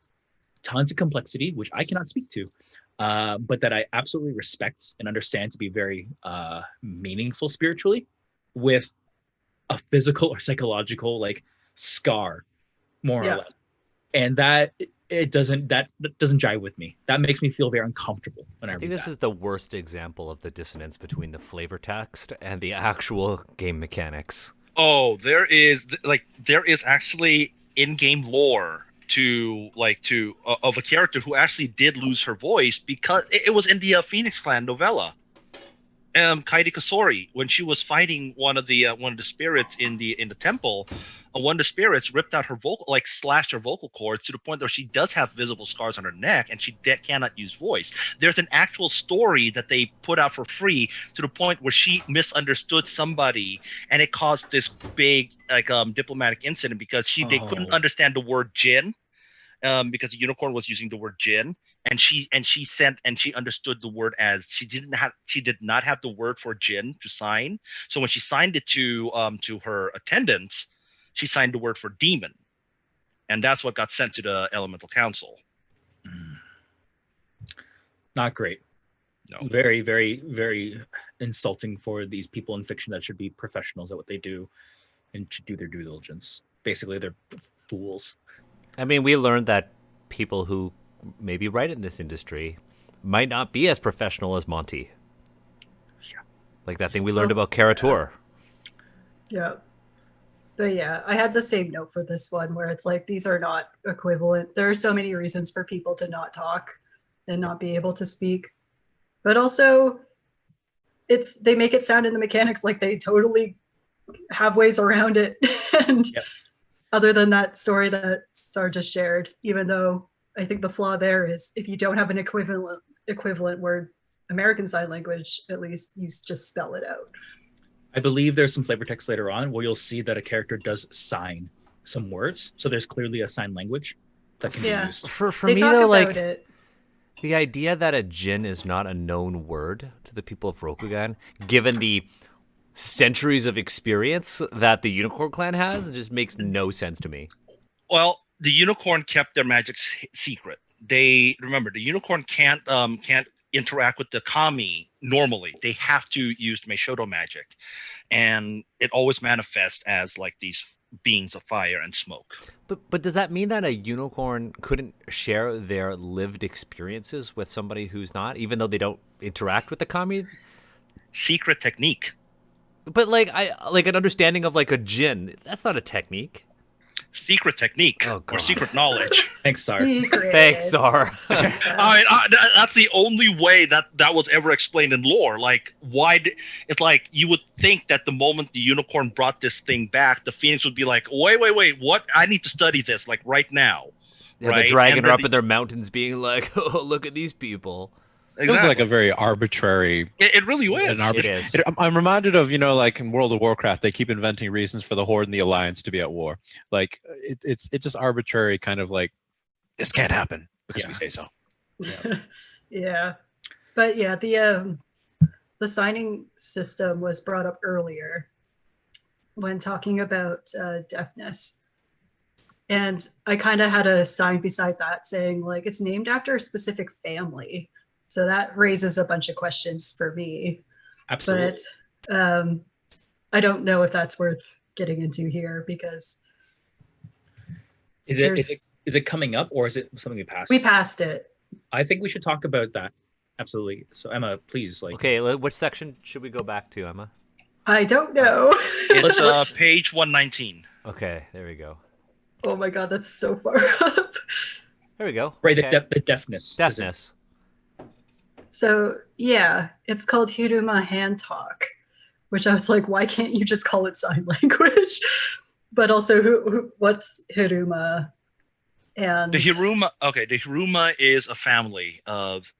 tons of complexity, which I cannot speak to, but that I absolutely respect and understand to be very meaningful spiritually, with a physical or psychological like scar, more Yeah. or less. And that doesn't jive with me. That makes me feel very uncomfortable when I I read think this that. is the worst example of the dissonance between the flavor text and the actual game mechanics. Oh, there is actually in-game lore of a character who actually did lose her voice because it was in the Phoenix Clan novella. Kairi Kasori, when she was fighting one of the spirits in the temple, one of the spirits ripped out her vocal, like slashed her vocal cords to the point where she does have visible scars on her neck and she cannot use voice. There's an actual story that they put out for free to the point where she misunderstood somebody and it caused this big diplomatic incident because they couldn't understand the word Jin. Because the unicorn was using the word Jin, and she understood the word as she did not have the word for Jin to sign. So when she signed it to her attendants, she signed the word for demon, and that's what got sent to the Elemental Council. Not great. No. Very, very, very insulting for these people in fiction that should be professionals at what they do and should do their due diligence. Basically, they're fools. I mean, we learned that people who maybe write in this industry might not be as professional as Monty. Yeah. Like that thing we learned about Karator. Yeah. But yeah, I had the same note for this one where it's like these are not equivalent. There are so many reasons for people to not talk and not be able to speak. But also they make it sound in the mechanics like they totally have ways around it. And Yep. Other than that story that Sar just shared, even though I think the flaw there is if you don't have an equivalent word, American Sign Language, at least you just spell it out. I believe there's some flavor text later on where you'll see that a character does sign some words. So there's clearly a sign language that can be used. For They me talk though, about like it. the idea that a Jin is not a known word to the people of Rokugan, given the centuries of experience that the Unicorn Clan has, it just makes no sense to me. Well, the unicorn kept their magic secret. The unicorn can't interact with the kami normally. They have to use Meishodo magic, and it always manifests as like these beings of fire and smoke. But does that mean that a unicorn couldn't share their lived experiences with somebody who's not, even though they don't interact with the kami? Secret technique. But like an understanding of like a Jin, that's not a technique. Secret technique Oh, or God. secret knowledge. Thanks, Sar. Secrets. Thanks, Sar. That's the only way that was ever explained in lore. Like, it's like you would think that the moment the unicorn brought this thing back, the phoenix would be like, wait, what? I need to study this, like right now. Yeah, right? the dragon And are then up in their mountains being like, oh, look at these people. It was like Exactly. a very arbitrary. It really was. It is. I'm reminded of, like in World of Warcraft, they keep inventing reasons for the Horde and the Alliance to be at war. Like it's just arbitrary, kind of like this can't happen because we say so. Yeah. But yeah, the signing system was brought up earlier when talking about deafness. And I kind of had a sign beside that saying like it's named after a specific family. So that raises a bunch of questions for me. Absolutely. But I don't know if that's worth getting into here because Is it coming up or is it something we passed? we passed it. I think we should talk about that. Absolutely. So Emma, please, Okay, which section should we go back to, Emma? I don't know. It's page 119. Okay, there we go. Oh my God, that's so far up. There we go. Right, Okay. the deafness. Deafness. So yeah, it's called Hiruma Hand Talk, which I was like, why can't you just call it sign language? But also, what's Hiruma? And The Hiruma is a family of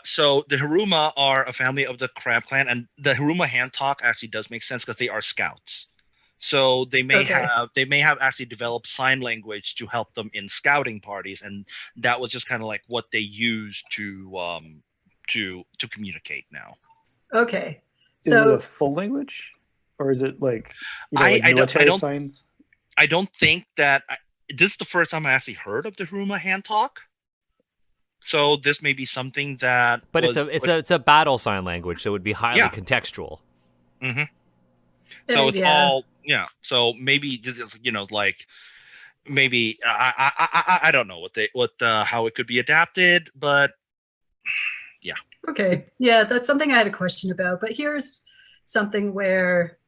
so the Hiruma are a family of the Crab Clan, and the Hiruma Hand Talk actually does make sense because they are scouts. So they may have actually developed sign language to help them in scouting parties, and that was just kind of like what they used to communicate now. Okay, Is it a so full language, or is it like, I military don't- signs? I don't think that this is the first time I actually heard of the Hiruma Hand Talk. So this may be something that. But it's a battle sign language, so it would be highly Yeah. contextual. Mm-hmm. So it's yeah. all So maybe like maybe I don't know how it could be adapted, but Okay, yeah, that's something I had a question about. But here's something where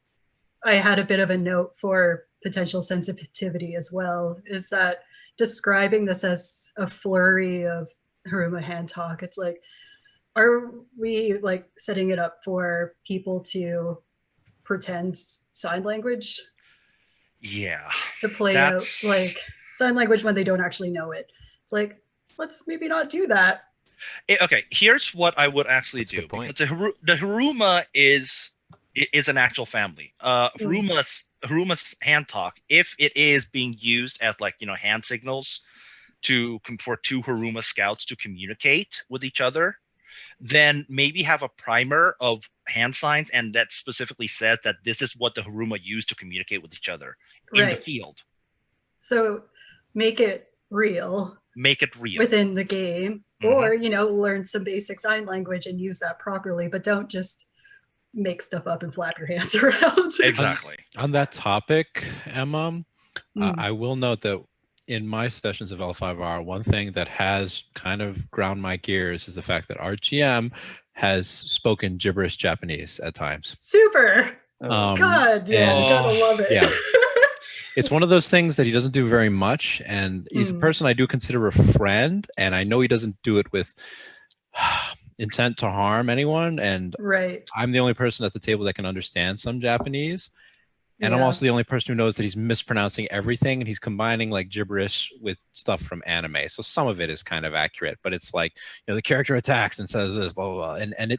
I had a bit of a note for potential sensitivity as well, is that describing this as a flurry of Haruma hand talk, it's like, are we like setting it up for people to pretend sign language, Yeah. to play That's- out like sign language when they don't actually know it? It's like, let's maybe not do that. Okay, here's what I would actually That's a do. good point. Because the Haruma is an actual family. Haruma's hand talk, if it is being used as like, you know, hand signals for two Haruma scouts to communicate with each other, then maybe have a primer of hand signs, and that specifically says that this is what the Haruma use to communicate with each other in the Right. field. So make it real Make it real. within the game, Mhm. or you know, learn some basic sign language and use that properly, but don't just make stuff up and flap your hands around. Exactly. On that topic, Emma, Mm. I will note that in my sessions of L5R, one thing that has kind of ground my gears is the fact that our GM has spoken gibberish Japanese at times. Super. Um, God, yeah, you gotta Oh, love it. yeah. It's one of those things that he doesn't do very much, and he's a Mm. person I do consider a friend, and I know he doesn't do it with intent to harm anyone, and Right. I'm the only person at the table that can understand some Japanese. And I'm Yeah. also the only person who knows that he's mispronouncing everything, and he's combining like gibberish with stuff from anime. So some of it is kind of accurate, but it's like, you know, the character attacks and says this, blah, blah, blah. And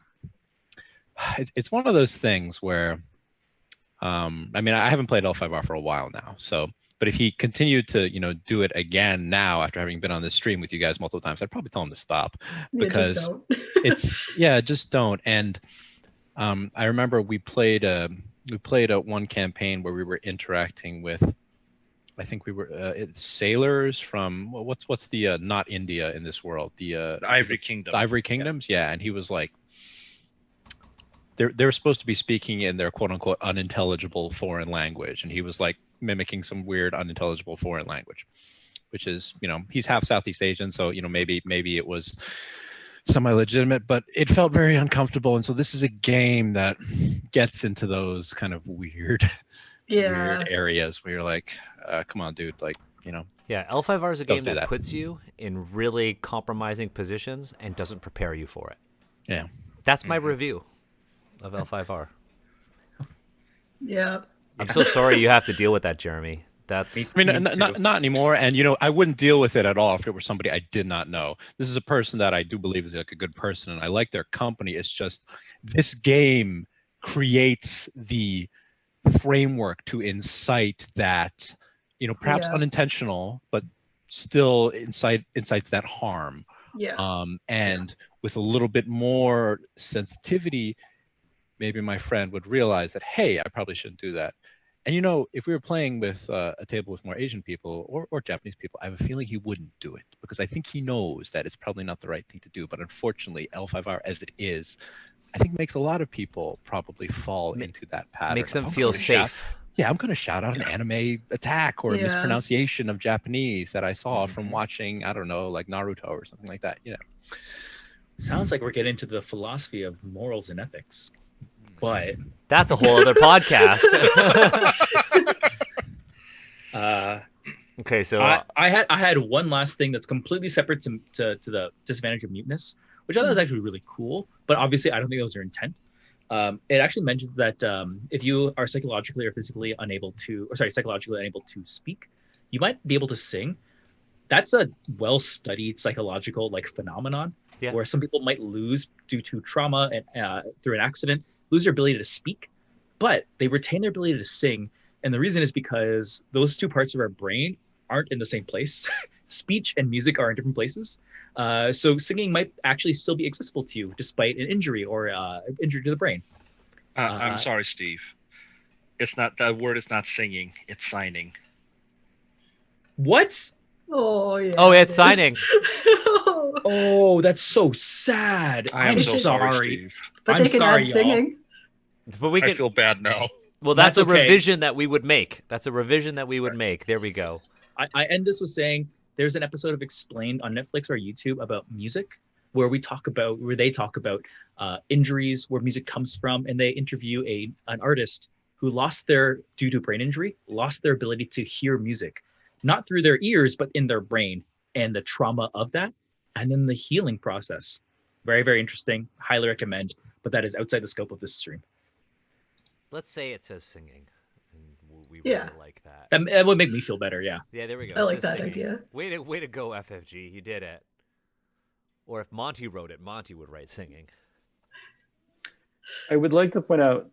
it's one of those things where, I mean, I haven't played L5R for a while now. So, but if he continued to, you know, do it again now after having been on this stream with you guys multiple times, I'd probably tell him to stop. You because just don't. It's, yeah, just don't. And I remember we played a one campaign where we were interacting with, I think we were it's sailors from what's the not India in this world, The Ivory Kingdom. the Ivory Kingdoms, yeah. And he was like, they're supposed to be speaking in their quote unquote unintelligible foreign language, and he was like mimicking some weird unintelligible foreign language, which is, you know, he's half Southeast Asian, so you know maybe it was semi-legitimate, but it felt very uncomfortable. And so this is a game that gets into those kind of weird Yeah. areas where you're like, come on, dude, like, you know. Yeah, L5R is a Don't game do that that. puts you in really compromising positions and doesn't prepare you for it. Yeah. That's my review of L5R. Yeah. I'm so sorry you have to deal with that, Jeremy. That's I mean, Me too. not anymore. And, you know, I wouldn't deal with it at all if it were somebody I did not know. This is a person that I do believe is like a good person, and I like their company. It's just this game creates the framework to incite that, you know, perhaps Yeah. unintentional, but still incites that harm. Yeah. And with a little bit more sensitivity, maybe my friend would realize that, hey, I probably shouldn't do that. And, you know, if we were playing with a table with more Asian people or Japanese people, I have a feeling he wouldn't do it, because I think he knows that it's probably not the right thing to do. But unfortunately, L5R as it is, I think makes a lot of people probably fall into that pattern. makes them of, I'm feel gonna shout- safe. Yeah, I'm going to shout out an anime attack or a Yeah. mispronunciation of Japanese that I saw from watching, I don't know, like Naruto or something like that. You know. Sounds like we're getting into the philosophy of morals and ethics. But That's a whole other podcast. Okay, so I had one last thing that's completely separate to the disadvantage of muteness, which I thought was actually really cool. But obviously, I don't think that was their intent. It actually mentions that if you are psychologically or psychologically unable to speak, you might be able to sing. That's a well-studied psychological phenomenon, Yeah. where some people might lose due to trauma and through an accident, lose their ability to speak, but they retain their ability to sing. And the reason is because those two parts of our brain aren't in the same place. Speech and music are in different places. So singing might actually still be accessible to you despite an injury or injury to the brain. I'm sorry, Steve. It's not, that word is not singing, it's signing. What? Oh yeah. Oh, it's it is. signing. Oh, that's so sad. I am I'm so sorry. Steve. but I'm they can sorry, add y'all. singing. but we I can. feel bad now. Well, that's That's a okay. revision that we would make. That's a revision that we would make. There we go. I end this with saying there's an episode of Explained on Netflix or YouTube about music where they talk about injuries, where music comes from, and they interview an artist who due to brain injury, lost their ability to hear music, not through their ears, but in their brain, and the trauma of that, and then the healing process. Very, very interesting. Highly recommend, but that is outside the scope of this stream. Let's say it says singing, and we Yeah. really like that. That would make me feel better. Yeah. Yeah, there we go. I It like says that singing. idea. Way to go, FFG. You did it. Or if Monty wrote it, Monty would write singing. I would like to point out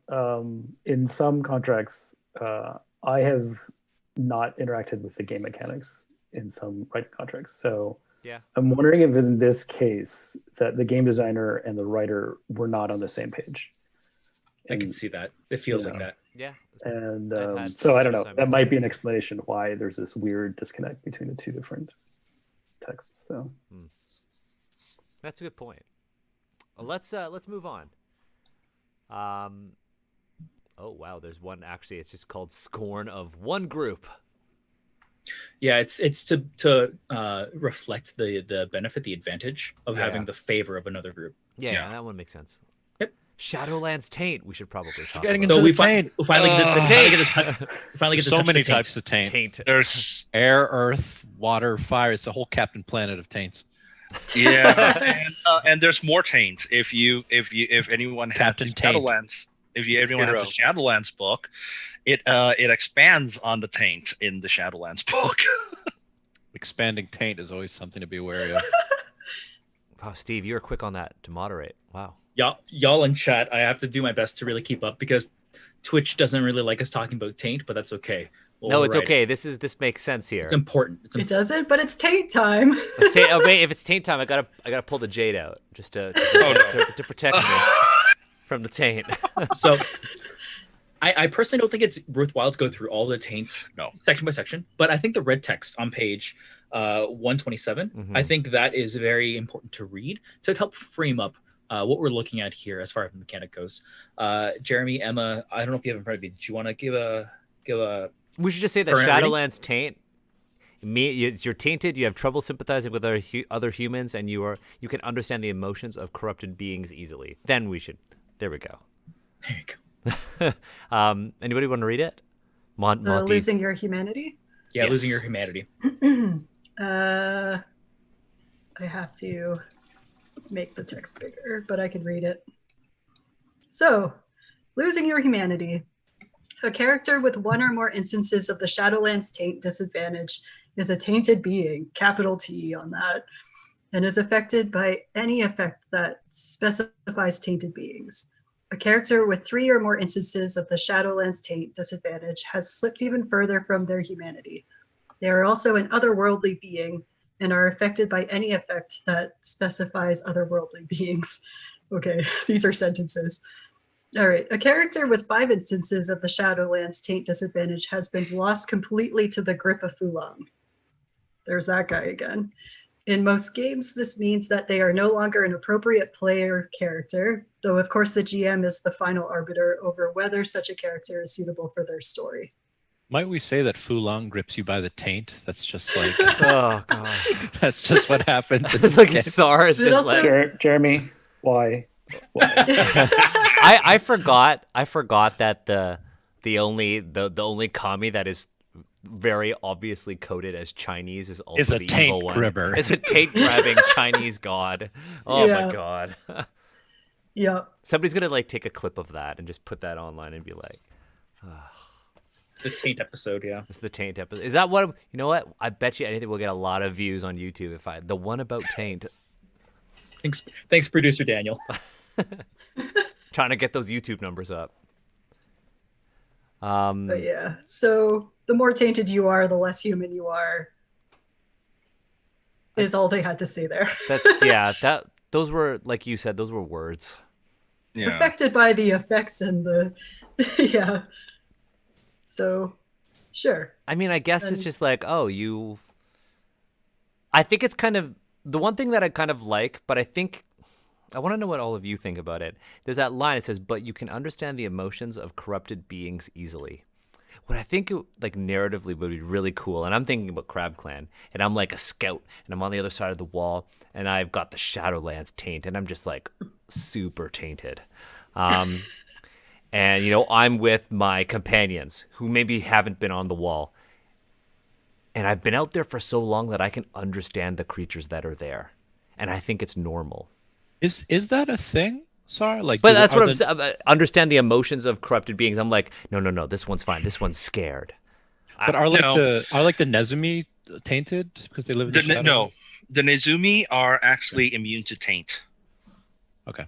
in some contracts, I have not interacted with the game mechanics in some writing contracts. So Yeah. I'm wondering if in this case that the game designer and the writer were not on the same page. I can And- see that. It feels like Yeah. that. Yeah. And I've had so I don't know. Simon That might be an Simons. explanation why there's this weird disconnect between the two different texts. So That's a good point. Let's move on. Oh wow, there's one actually. It's just called "Scorn of One Group." Yeah, it's to reflect the benefit, the advantage of Yeah. having the favor of another group. Yeah, that one makes sense. Yep. Shadowlands Taint. We should probably talk Getting about. into So we the taint. finally get to The finally taint. get to finally get to So touch many the taint. types of taint. Taint. There's Air, earth, water, fire. It's a whole Captain Planet of taints. yeah, and there's more taints. If anyone has Captain the Taint. Shadowlands, if anyone has Hero. the Shadowlands book, it expands on the taint in the Shadowlands book. Expanding taint is always something to be wary of. Wow, Steve, you were quick on that to moderate. Wow. Y'all in chat, I have to do my best to really keep up because Twitch doesn't really like us talking about taint, but that's okay. We'll No, it's override it. okay. This makes sense here. It's important. It's It doesn't, but it's taint time. Wait, if it's taint time, I gotta pull the jade out just to to protect me from the taint. So I personally don't think it's worthwhile to go through all the taints No. section by section, but I think the red text on page 127, Mhm. I think that is very important to read to help frame up what we're looking at here as far as the mechanic goes. Jeremy, Emma, I don't know if you have it in front of you. Did you want to give a We should just say that Current rating? Shadowlands Taint. You're tainted. You have trouble sympathizing with other humans, and you can understand the emotions of corrupted beings easily. Then we should. There we go. There you go. Anybody want to read it? Monty. Losing your humanity. Yeah, Yes. losing your humanity. I have to make the text bigger, but I can read it. So, losing your humanity. A character with one or more instances of the Shadowlands taint disadvantage is a tainted being, capital T on that, and is affected by any effect that specifies tainted beings. A character with 3 or more instances of the Shadowlands taint disadvantage has slipped even further from their humanity. They are also an otherworldly being and are affected by any effect that specifies otherworldly beings. Okay, these are sentences. All right, a character with 5 instances of the Shadowlands taint disadvantage has been lost completely to the grip of Fulong. There's that guy again. In most games, this means that they are no longer an appropriate player character, though of course the GM is the final arbiter over whether such a character is suitable for their story. Might we say that Fulong grips you by the taint? That's just like Oh god. that's just what happens. In It's this like game. SARS It just also- like. Jeremy, why? I forgot that the only kami that is very obviously coded as Chinese is also Is a the taint evil one. grabber. Is a taint grabbing Chinese god. Oh Yeah. my god. Yeah. Somebody's gonna like take a clip of that and just put that online and be like, The taint episode, yeah. "It's the taint episode." Is that what? You know what? I bet you anything we'll get a lot of views on YouTube if the one about taint. Thanks, producer Daniel. Trying to get those YouTube numbers up. Um, But yeah, so the more tainted you are, the less human you are, is all they had to say there. those were, like you said, those were words. Yeah. Affected by the effects and the, yeah. So, sure. I mean, I guess And- it's just like, oh, you. I think it's kind of the one thing that I kind of like, but I think I want to know what all of you think about it. There's that line. It says, "But you can understand the emotions of corrupted beings easily." What I think, like narratively, would be really cool, and I'm thinking about Crab Clan, and I'm like a scout, and I'm on the other side of the wall, and I've got the Shadowlands taint, and I'm just like super tainted. and I'm with my companions who maybe haven't been on the wall, and I've been out there for so long that I can understand the creatures that are there, and I think it's normal. Is that a thing, Sar? Like, But that's what I'm saying. Understand the emotions of corrupted beings. I'm like, no, this one's fine. This one's scared. But are No. the Nezumi tainted because they live in the shadow? No, the Nezumi are actually immune to taint. Okay.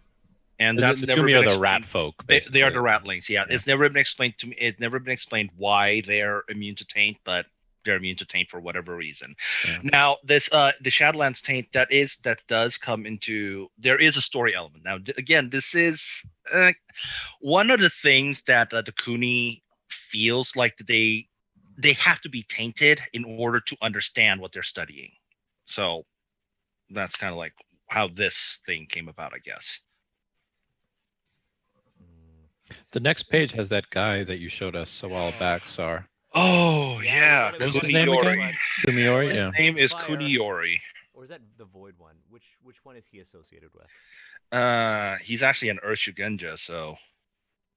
And The that's never Nezumi been are the explained. rat folk. They are basically. the ratlings. Yeah, it's never been explained to me. It's never been explained why they're immune to taint, but they're immune to taint for whatever reason. Yeah. Now, this the Shadowlands taint that does come into. There is a story element. Now, again, this is one of the things that the Kuni feels like they have to be tainted in order to understand what they're studying. So that's kind of like how this thing came about, I guess. The next page has that guy that you showed us a while back, Sar. Oh yeah, we What's his gotta name go again? with one. Kumiori, His yeah. His name is Fire. Kuniori. Or is that the Void one? Which one is he associated with? He's actually an Earth Shugenja, so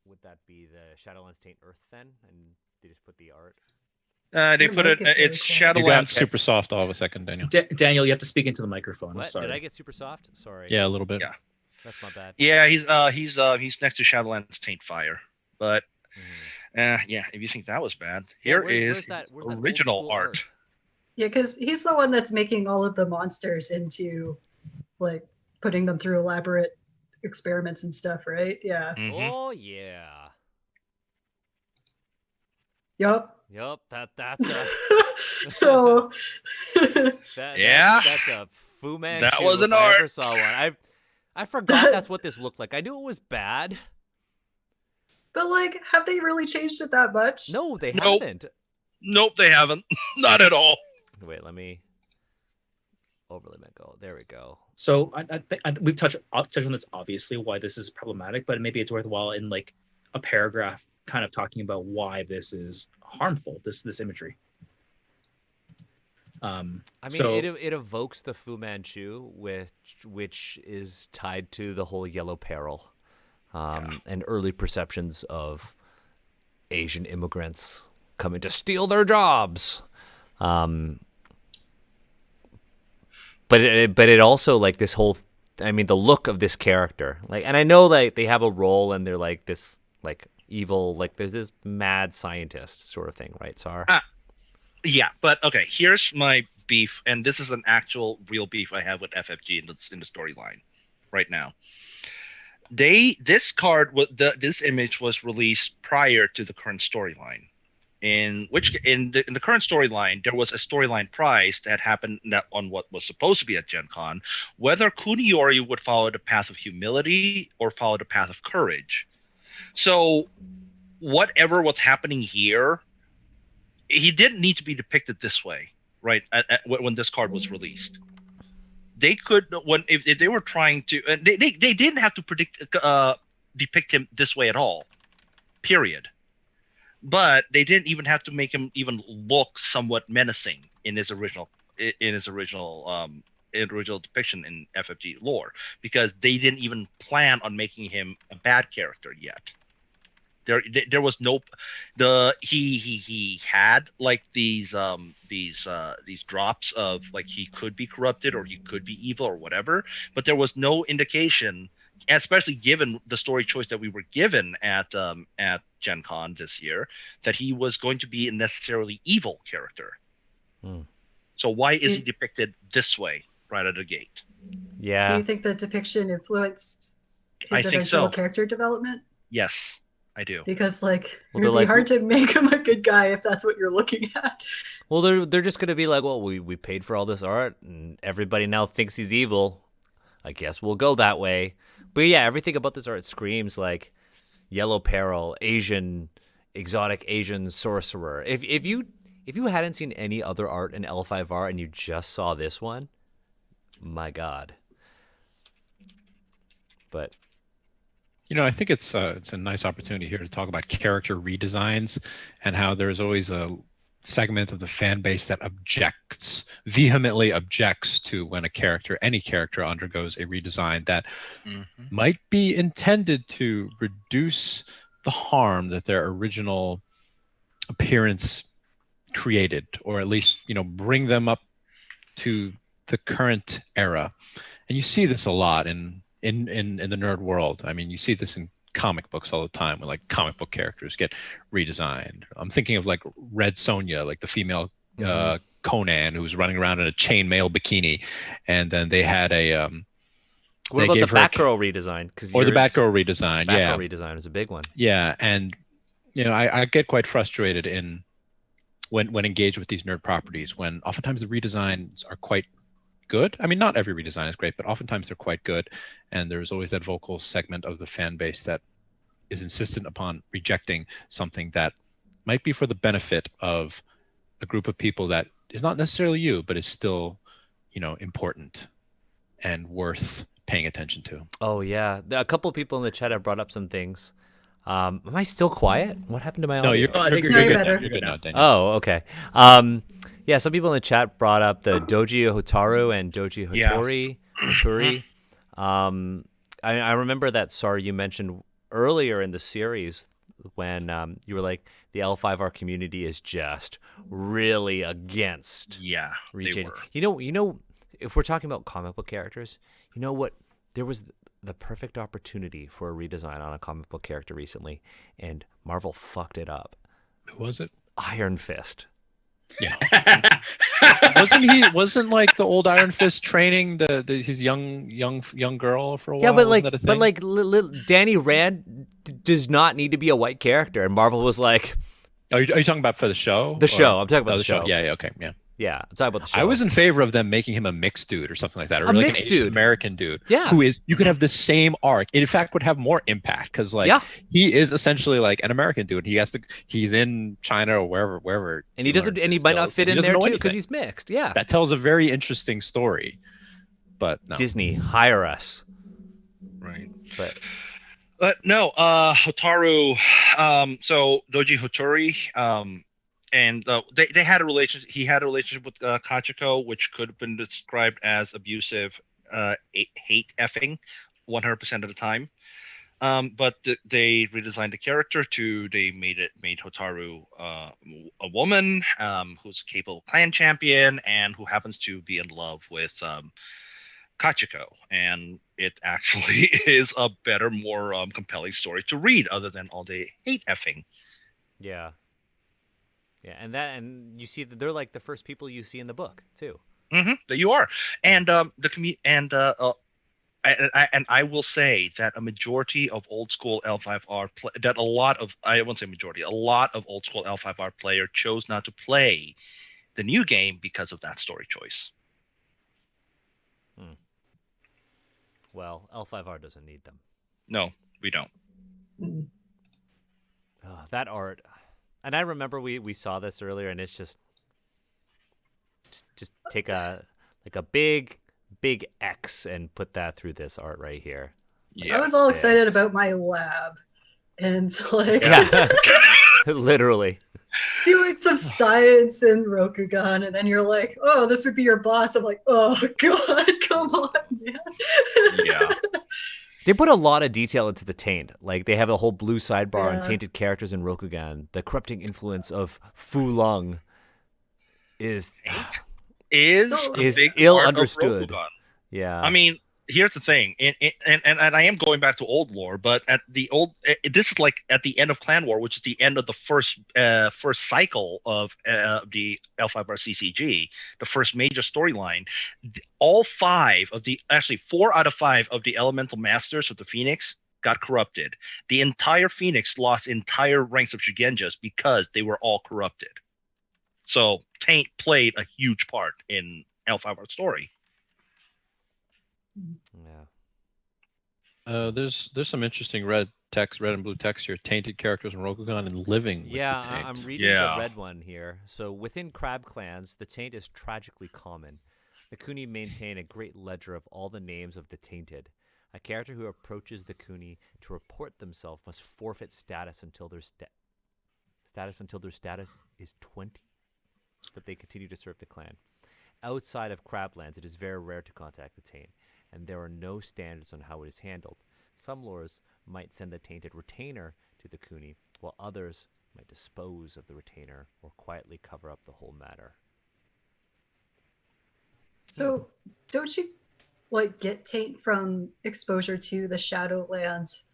Would that be the Shadowlands Taint Earth then? And they just put the art. they Your put it. mic is really It's quiet. You got Shadowlands. super soft all of a second, Daniel. Daniel, you have to speak into the microphone. I'm What? sorry. Did I get super soft? Sorry. Yeah, a little bit. Yeah. That's my bad. Yeah, he's next to Shadowlands Taint Fire. But Mhm. yeah, if you think that was bad, Yeah, here where's is that old original school art. Yeah, because he's the one that's making all of the monsters into, like, putting them through elaborate experiments and stuff, right? Yeah. Mhm. Oh yeah. Yup. Yup. That's a So, Yeah. That's a Fu Manchu. That was an if I ever art. saw one. I forgot that's what this looked like. I knew it was bad. but like, have they really changed it that much? No, they Nope. haven't. Nope, they haven't. Not at all. Wait, let me overlay my go. There we go. So I think we've touched on this, obviously, why this is problematic, but maybe it's worthwhile in like a paragraph kind of talking about why this is harmful, this imagery. I mean, so it evokes the Fu Manchu, which is tied to the whole Yellow Peril, and early perceptions of Asian immigrants coming to steal their jobs. But it also, like, this whole, I mean, the look of this character, like, and I know like they have a role and they're like this like evil, like there's this mad scientist sort of thing, right, Sar? Yeah, but okay, here's my beef, and this is an actual real beef I have with FFG in the storyline right now. This image was released prior to the current storyline. In the current storyline, there was a storyline prize that happened on what was supposed to be at Gen Con, whether Kuniori would follow the path of humility or follow the path of courage. So whatever was happening here, he didn't need to be depicted this way, right? When this card was released, they could, if they were trying to, they didn't have to depict him this way at all, period. But they didn't even have to make him even look somewhat menacing in his original depiction in FFG lore, because they didn't even plan on making him a bad character yet. There was no, he had like these drops of like he could be corrupted or he could be evil or whatever, but there was no indication, especially given the story choice that we were given at Gen Con this year, that he was going to be a necessarily evil character. So why is he depicted this way right out of the gate? Yeah. Do you think the depiction influenced I his think eventual so. character development? Yes, I do. Because like Well, it they're would be like- hard to make him a good guy if that's what you're looking at. Well, they're just gonna be like, well, we paid for all this art, and everybody now thinks he's evil. I guess we'll go that way. But yeah, everything about this art screams like Yellow Peril, exotic Asian sorcerer. If you hadn't seen any other art in L5R and you just saw this one, my God. But I think it's a nice opportunity here to talk about character redesigns and how there's always a segment of the fan base that vehemently objects to when any character undergoes a redesign that might be intended to reduce the harm that their original appearance created, or at least, bring them up to the current era. And you see this a lot in the nerd world. I mean, you see this in comic books all the time, when like comic book characters get redesigned. I'm thinking of like Red Sonja, like the female Conan, who was running around in a chainmail bikini, and then they had a What they about the gave her a- Batgirl redesign? or the Batgirl redesign. Yeah, Batgirl redesign is a big one. yeah, and I get quite frustrated in when engaged with these nerd properties, when oftentimes the redesigns are quite good. I mean, not every redesign is great, but oftentimes they're quite good, and there's always that vocal segment of the fan base that is insistent upon rejecting something that might be for the benefit of a group of people that is not necessarily you, but is still, important and worth paying attention to. Oh yeah, a couple of people in the chat have brought up some things. Am I still quiet? What happened to my audio? No, you're, Oh, I you're, think good, you're you're good better. now. You're good now, Daniel. Oh, okay. Yeah, some people in the chat brought up the Doji Hotaru and Doji Yeah. Hoturi. I remember that, Sar, you mentioned earlier in the series when you were like, the L5R community is just really against Yeah, they rechanging. were. You know, if we're talking about comic book characters, you know what? There was the perfect opportunity for a redesign on a comic book character recently, and Marvel fucked it up. Who was it? Iron Fist. Yeah. Wasn't like the old Iron Fist training his young girl for a while? Yeah, but Wasn't that a thing? Danny Rand does not need to be a white character, and Marvel was like, Are you talking about for the show? the show. I'm talking about Oh, the show. Yeah, okay, yeah. Yeah, I'm talking about the show. I was in favor of them making him a mixed dude or something like that, or A like mixed an Asian dude. American dude. Yeah. Who is, you could have the same arc. It in fact would have more impact because Yeah. he is essentially like an American dude. He's in China or wherever. and he doesn't, learns and he his might not skills, fit and in he doesn't there know too because anything. he's mixed. Yeah. That tells a very interesting story. But no. Disney, hire us. Right. But No, Hotaru. So Doji Hotori. And they had a relationship. He had a relationship with Kachiko, which could have been described as abusive, hate effing, 100% of the time. But they redesigned the character they made Hotaru a woman who's a capable clan champion and who happens to be in love with Kachiko, and it actually is a better, more compelling story to read, other than all the hate effing. yeah. Yeah, and you see that they're like the first people you see in the book too. That you are, and and I will say that a majority of old school L5R I won't say majority, a lot of old school L5R player chose not to play the new game because of that story choice. Well, L5R doesn't need them. No, we don't. Oh, that art, and I remember we saw this earlier, and it's just take a big X and put that through this art right here. Yeah. I was all excited Yes. about my lab, and like Yeah, literally. doing some science in Rokugan, and then you're like, "Oh, this would be your boss." I'm like, "Oh God, come on, man." Yeah. They put a lot of detail into the taint. Like they have a whole blue sidebar on Yeah. tainted characters in Rokugan. The corrupting influence of Fu Lung is Is So- a Is big ill part of understood. Rokugan. yeah. I mean, here's the thing, and I am going back to old lore, but at the old, this is like at the end of Clan War, which is the end of the first cycle of the L5R CCG, the first major storyline. All 4 out of 5 of the elemental masters of the Phoenix got corrupted. The entire Phoenix lost entire ranks of Shugenjas because they were all corrupted. So Taint played a huge part in L5R story. yeah. There's some interesting red and blue text here. Tainted characters in Rokugan and living with Yeah, the I'm taint. reading Yeah. the red one here. So within crab clans, the taint is tragically common. The Kuni maintain a great ledger of all the names of the tainted. A character who approaches the Kuni to report themselves must forfeit status until their status is 20, but they continue to serve the clan. Outside of Crablands, it is very rare to contact the taint, and there are no standards on how it is handled. Some lores might send the tainted retainer to the Kuni, while others might dispose of the retainer or quietly cover up the whole matter. So, don't you like get taint from exposure to the Shadowlands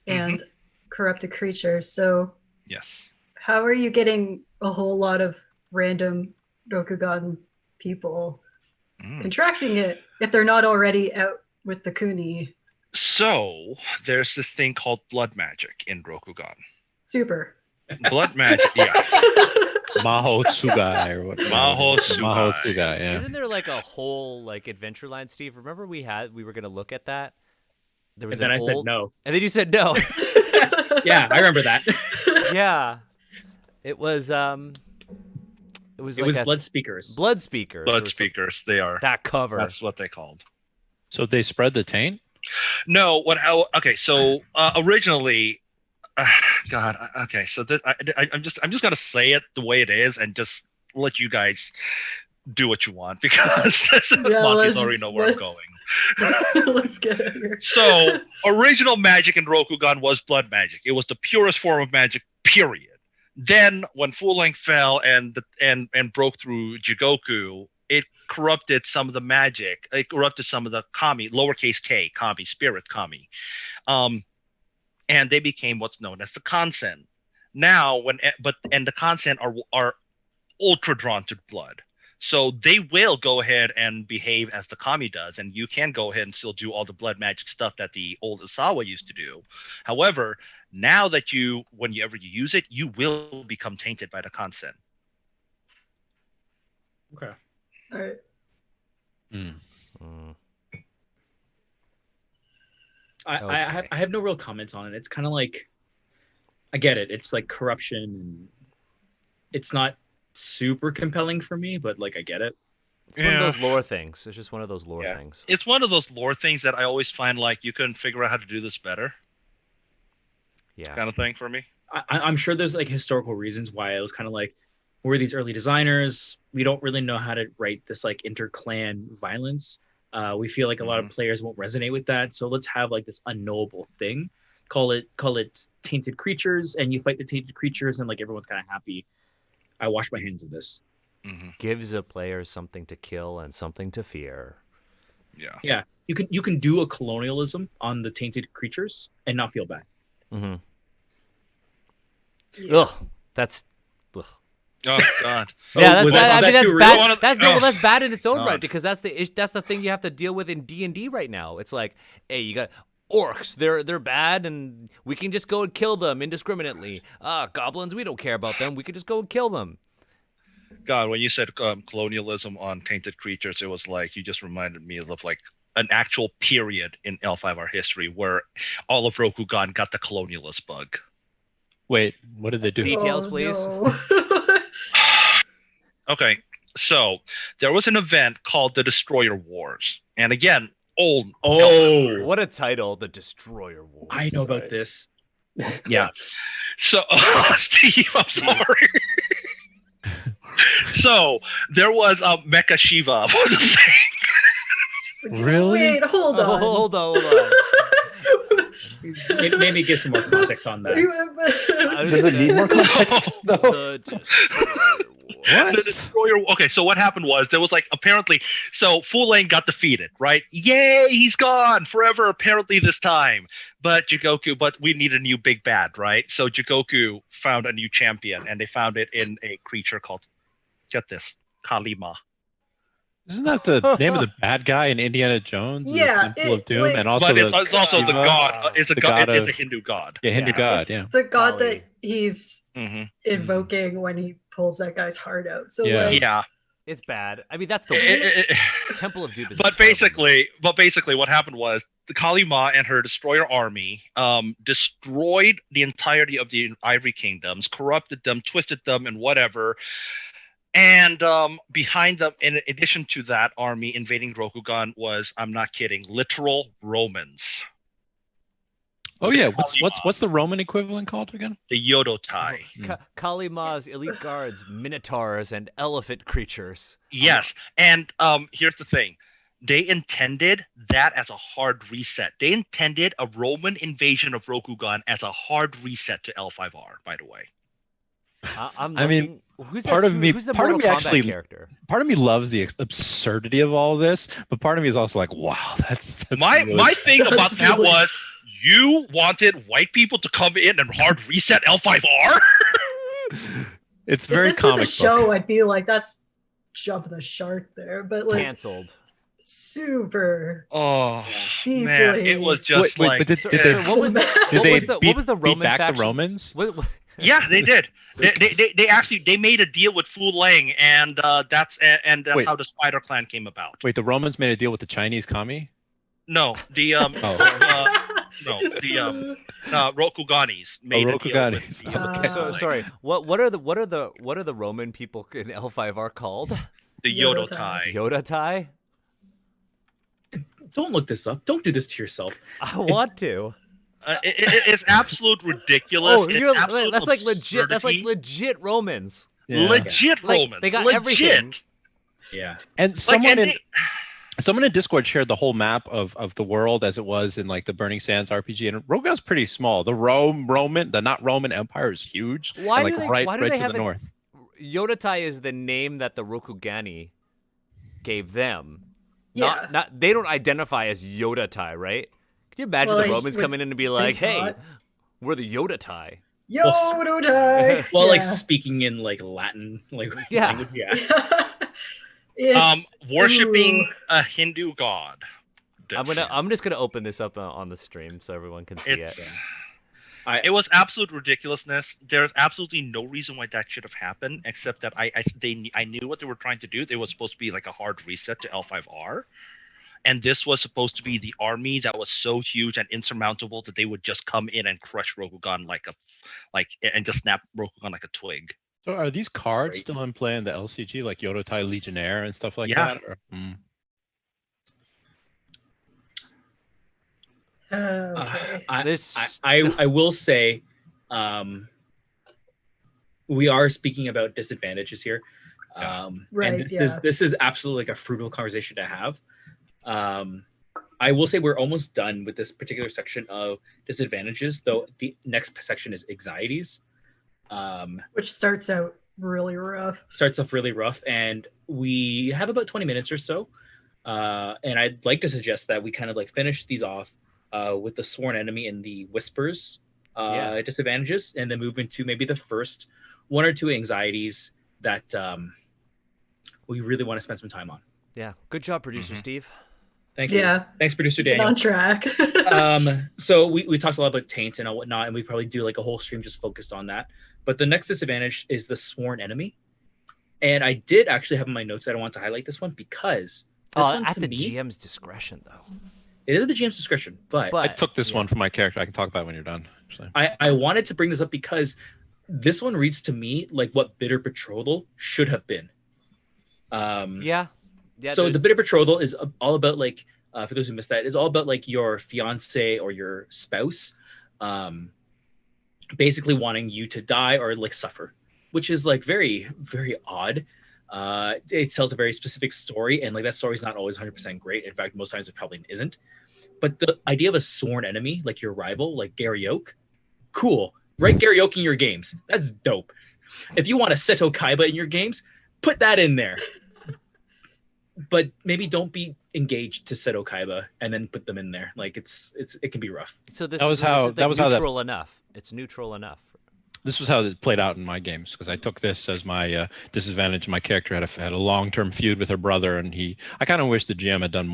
and corrupted creatures? So, Yes. how are you getting a whole lot of random Rokugan people contracting it if they're not already out with the Kuni? So there's this thing called blood magic in Rokugan. Super. Blood magic, yeah. Maho Tsugai or what? Maho Tsugai. Maho Tsugai, yeah. Isn't there like a whole like adventure line, Steve? Remember we were gonna look at that. There was And then I an said old- no. And then you said no. Yeah, I remember that. Yeah. It was It like was a Blood Speakers. blood speakers. There Blood was some- speakers, they are. That cover. That's what they called. So they spread the taint? No, okay, so originally, God, okay, so this, I'm just gonna say it the way it is and just let you guys do what you want because Monty's already know where I'm going. Let's get it here. So original magic in Rokugan was blood magic. It was the purest form of magic, period. Then when Full Length fell and broke through Jigoku, it corrupted some of the magic. It corrupted some of the kami, lowercase k, kami, spirit kami. And they became what's known as the Kansen. Now the Kansen are ultra drawn to blood. So they will go ahead and behave as the kami does, and you can go ahead and still do all the blood magic stuff that the old Isawa used to do. However, now that whenever you use it, you will become tainted by the Kansen. Okay. All right. Mm. I have no real comments on it. It's kind of like, I get it. It's like corruption. And it's not super compelling for me, but like I get it. It's one of Yeah. those lore things. It's just one of those lore Yeah. things. It's one of those lore things that I always find like you couldn't figure out how to do this better, Yeah. kind of thing for me. I'm sure there's like historical reasons why it was kind of like, we're these early designers. We don't really know how to write this like inter-clan violence. We feel like a lot of players won't resonate with that. So let's have like this unknowable thing. Call it tainted creatures, and you fight the tainted creatures, and like everyone's kind of happy. I wash my hands of this. Gives a player something to kill and something to fear. Yeah. Yeah, you can do a colonialism on the tainted creatures and not feel bad. Mm-hmm. Yeah. Ugh. That's. Ugh. Oh God. Yeah, was that's that that's too bad. real? That's Oh, that's bad in its own God. right because that's the thing you have to deal with in D&D right now. It's like, hey, you got orcs. They're bad, and we can just go and kill them indiscriminately. Goblins, we don't care about them. We can just go and kill them. God, when you said colonialism on tainted creatures, it was like you just reminded me of like an actual period in L5R history where all of Rokugan got the colonialist bug. Wait, what did they do? Details, please. No. Okay, so there was an event called the Destroyer Wars, and again, old. Oh, What a title, the Destroyer Wars. I know about Right. this. Yeah. So, Steve, I'm sorry. So there was Mecha Shiva was a thing. Really? Wait, hold on. Hold on. Maybe give some more context on that. Does it need more context though? The Destroyer Wars. The Destroyer. Okay, so what happened was there was like apparently, so Full Lane got defeated, right? Yay, he's gone forever. Apparently this time, but we need a new big bad, right? So Jigoku found a new champion, and they found it in a creature called, get this, Kalima. Isn't that the name of the bad guy in Indiana Jones? and the Yeah, Temple of it- Doom, like- and also But it's also the Shiva? god. It's a The god. god It's a of- Hindu god. Yeah, Hindu Yeah. god. It's Yeah. the god Kali. that he's hmm invoking when he pulls that guy's heart out. So Yeah. like, Yeah. It's bad. I mean, that's the Temple of Doom is a But terrible movie. basically, what happened was the Kali Ma and her destroyer army destroyed the entirety of the Ivory Kingdoms, corrupted them, twisted them, and whatever. And behind them, in addition to that army invading Rokugan, was, I'm not kidding, literal Romans, Oh yeah. What's the Roman equivalent called again? the Yodotai. Kali Ma's elite guards, minotaurs, and elephant creatures. Yes, and here's the thing. they intended that as a hard reset. They intended a Roman invasion of Rokugan as a hard reset to L5R, by the way. I'm I mean, looking, who's part that, of me- who's the part of Mortal me Kombat actually- character? Part of me loves the absurdity of all this, but part of me is also like, wow, that's My really- my thing That's about that really- was you wanted white people to come in and hard reset L5R? It's If very this was comic a book. show, I'd be like, that's jump the shark there. But like, Cancelled. super Oh deeply. man, it was just Wait, like but did So, they- so what was the Did what they was the beat, what was the beat Roman back faction? the Romans? What- yeah, they did. They actually they made a deal with Fu Lang, and that's Wait. how the Spider Clan came about. Wait, the Romans made a deal with the Chinese commie? No, the Oh. Rokuganis made a deal with Rokuganis. the, Okay. So sorry. What are the Roman people in L5R called? the Yodo Yodotai. Yoda Tai? Don't look this up. Don't do this to yourself. I want to. It's absolute ridiculous. Oh, It's you're, absolute that's like legit. That's like absurdity. legit Romans. Yeah. Legit Like, Romans. they got legit. everything. Yeah. And Like, someone and in someone in Discord shared the whole map of the world as it was in like the Burning Sands RPG, and Rokugan's pretty small. The not Roman Empire is huge. Why and, do like they- right, why do right they to have the it- north. Yodatai is the name that the Rokugani gave them. Yeah. Not they don't identify as Yodatai, right? Can you imagine Well, the I Romans would coming in and be like, think "Hey, not. we're the Yodatai." Yodo die. Well, like Yeah. speaking in like Latin, like Yeah. language. Yeah. It's, Worshiping ooh. a Hindu god. I'm just gonna open this up on the stream so everyone can see It's it. it was absolute ridiculousness. There's absolutely no reason why that should have happened, except that I knew what they were trying to do. It was supposed to be like a hard reset to L5R, and this was supposed to be the army that was so huge and insurmountable that they would just come in and crush Rokugan and just snap Rokugan like a twig. So are these cards Great. still in play in the LCG, like Yodotai Legionnaire and stuff like Yeah. that? Or, Okay. I will say, we are speaking about disadvantages here, Right, and yeah. this is absolutely like a fruitful conversation to have. I will say we're almost done with this particular section of disadvantages, though the next section is anxieties. Which starts out really rough. Starts off really rough, and we have about 20 minutes or so. And I'd like to suggest that we kind of like finish these off with the sworn enemy and the whispers Yeah. disadvantages, and then move into maybe the first one or two anxieties that we really want to spend some time on. Yeah, good job, producer Steve. Thank you. Yeah. Thanks, producer Get Daniel. on track. So we talked a lot about taint and whatnot, and we probably do like a whole stream just focused on that. But the next disadvantage is the sworn enemy. And I did actually have in my notes that I want to highlight this one because this one At to the me, GM's discretion, though. it is at the GM's discretion, but I took this yeah. one for my character. I can talk about it when you're done. Actually. I wanted to bring this up because this one reads to me like what Bitter Betrothal should have been. Yeah. So the there's- Bitter Betrothal is all about like, for those who missed that, it's all about like your fiance or your spouse basically wanting you to die or like suffer, which is like very, very odd. It tells a very specific story, and like that story is not always 100% great. In fact, most times it probably isn't. But the idea of a sworn enemy, like your rival, like Gary Oak, cool. Write Gary Oak in your games. That's dope. If you want a Seto Kaiba in your games, put that in there. But maybe don't be engaged to Seto Kaiba and then put them in there. Like it can be rough. So this That was is, how- this is, like, that was how that- neutral enough. It's neutral enough. This was how it played out in my games because I took this as my disadvantage. My character had a long-term feud with her brother, and I kind of wish the GM had done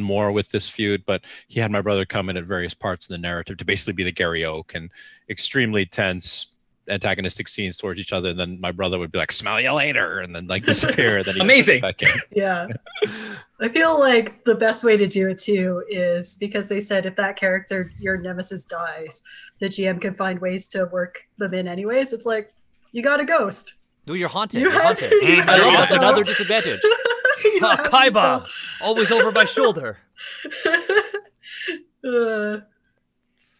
more with this feud, but he had my brother come in at various parts of the narrative to basically be the Gary Oak and extremely tense antagonistic scenes towards each other, and then my brother would be like, "Smell you later," and then like disappear. Then he'd Amazing. come back in. Yeah. I feel like the best way to do it too is because they said if that character, your nemesis, dies, the GM can find ways to work them in anyways. It's like, you got a ghost. No, you're haunted. You You're have- haunted. you have That's yourself- another disadvantage. You Ah, have Kaiba, yourself- always over my shoulder.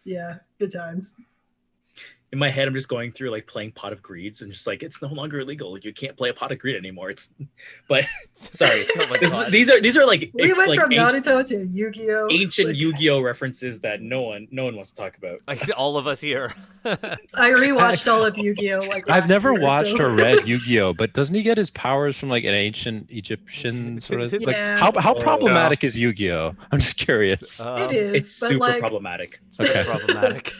Yeah, good times. in my head, I'm just going through like playing Pot of Greeds and just like it's no longer illegal. Like, you can't play a Pot of Greed anymore. It's, but sorry, Oh my God. these are like We went like from ancient, Naruto to Yu-Gi-Oh. ancient Like, Yu-Gi-Oh references that no one wants to talk about. Like all of us here. I rewatched all of Yu-Gi-Oh. Like I've last never year, watched so. or read Yu-Gi-Oh, but doesn't he get his powers from like an ancient Egyptian sort of like Yeah. how Oh. problematic is Yu-Gi-Oh? I'm just curious. It is, It's but super like, problematic. Okay. Problematic.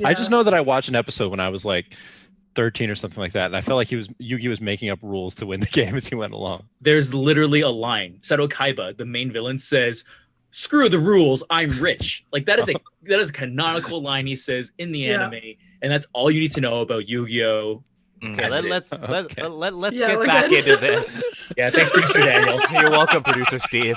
I just yeah. know that I watched an episode when I was like 13 or something like that, and I felt like Yugi was making up rules to win the game as he went along. There's literally a line. Seto Kaiba, the main villain, says, "Screw the rules, I'm rich." Like that is a canonical line he says in the Yeah. anime, and that's all you need to know about Yu-Gi-Oh. Mhm. Okay, As it is. let's Yeah, get we're back good. into this. Yeah, thanks, producer Daniel. You're welcome, producer Steve.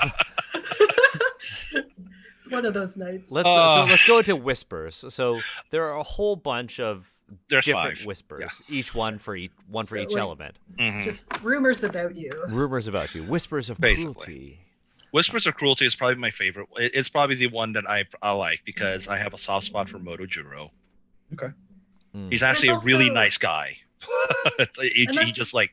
It's one of those nights. So let's go into whispers. So there are a whole bunch of There's different 5. whispers, each one for each So, each like- element. Mhm. Just rumors about you. Rumors about you, whispers of Basically. cruelty. Whispers of Cruelty is probably my favorite. It's probably the one that I like because I have a soft spot for Motojuro. Mm. He's actually a It's really also- nice guy. he that's- just like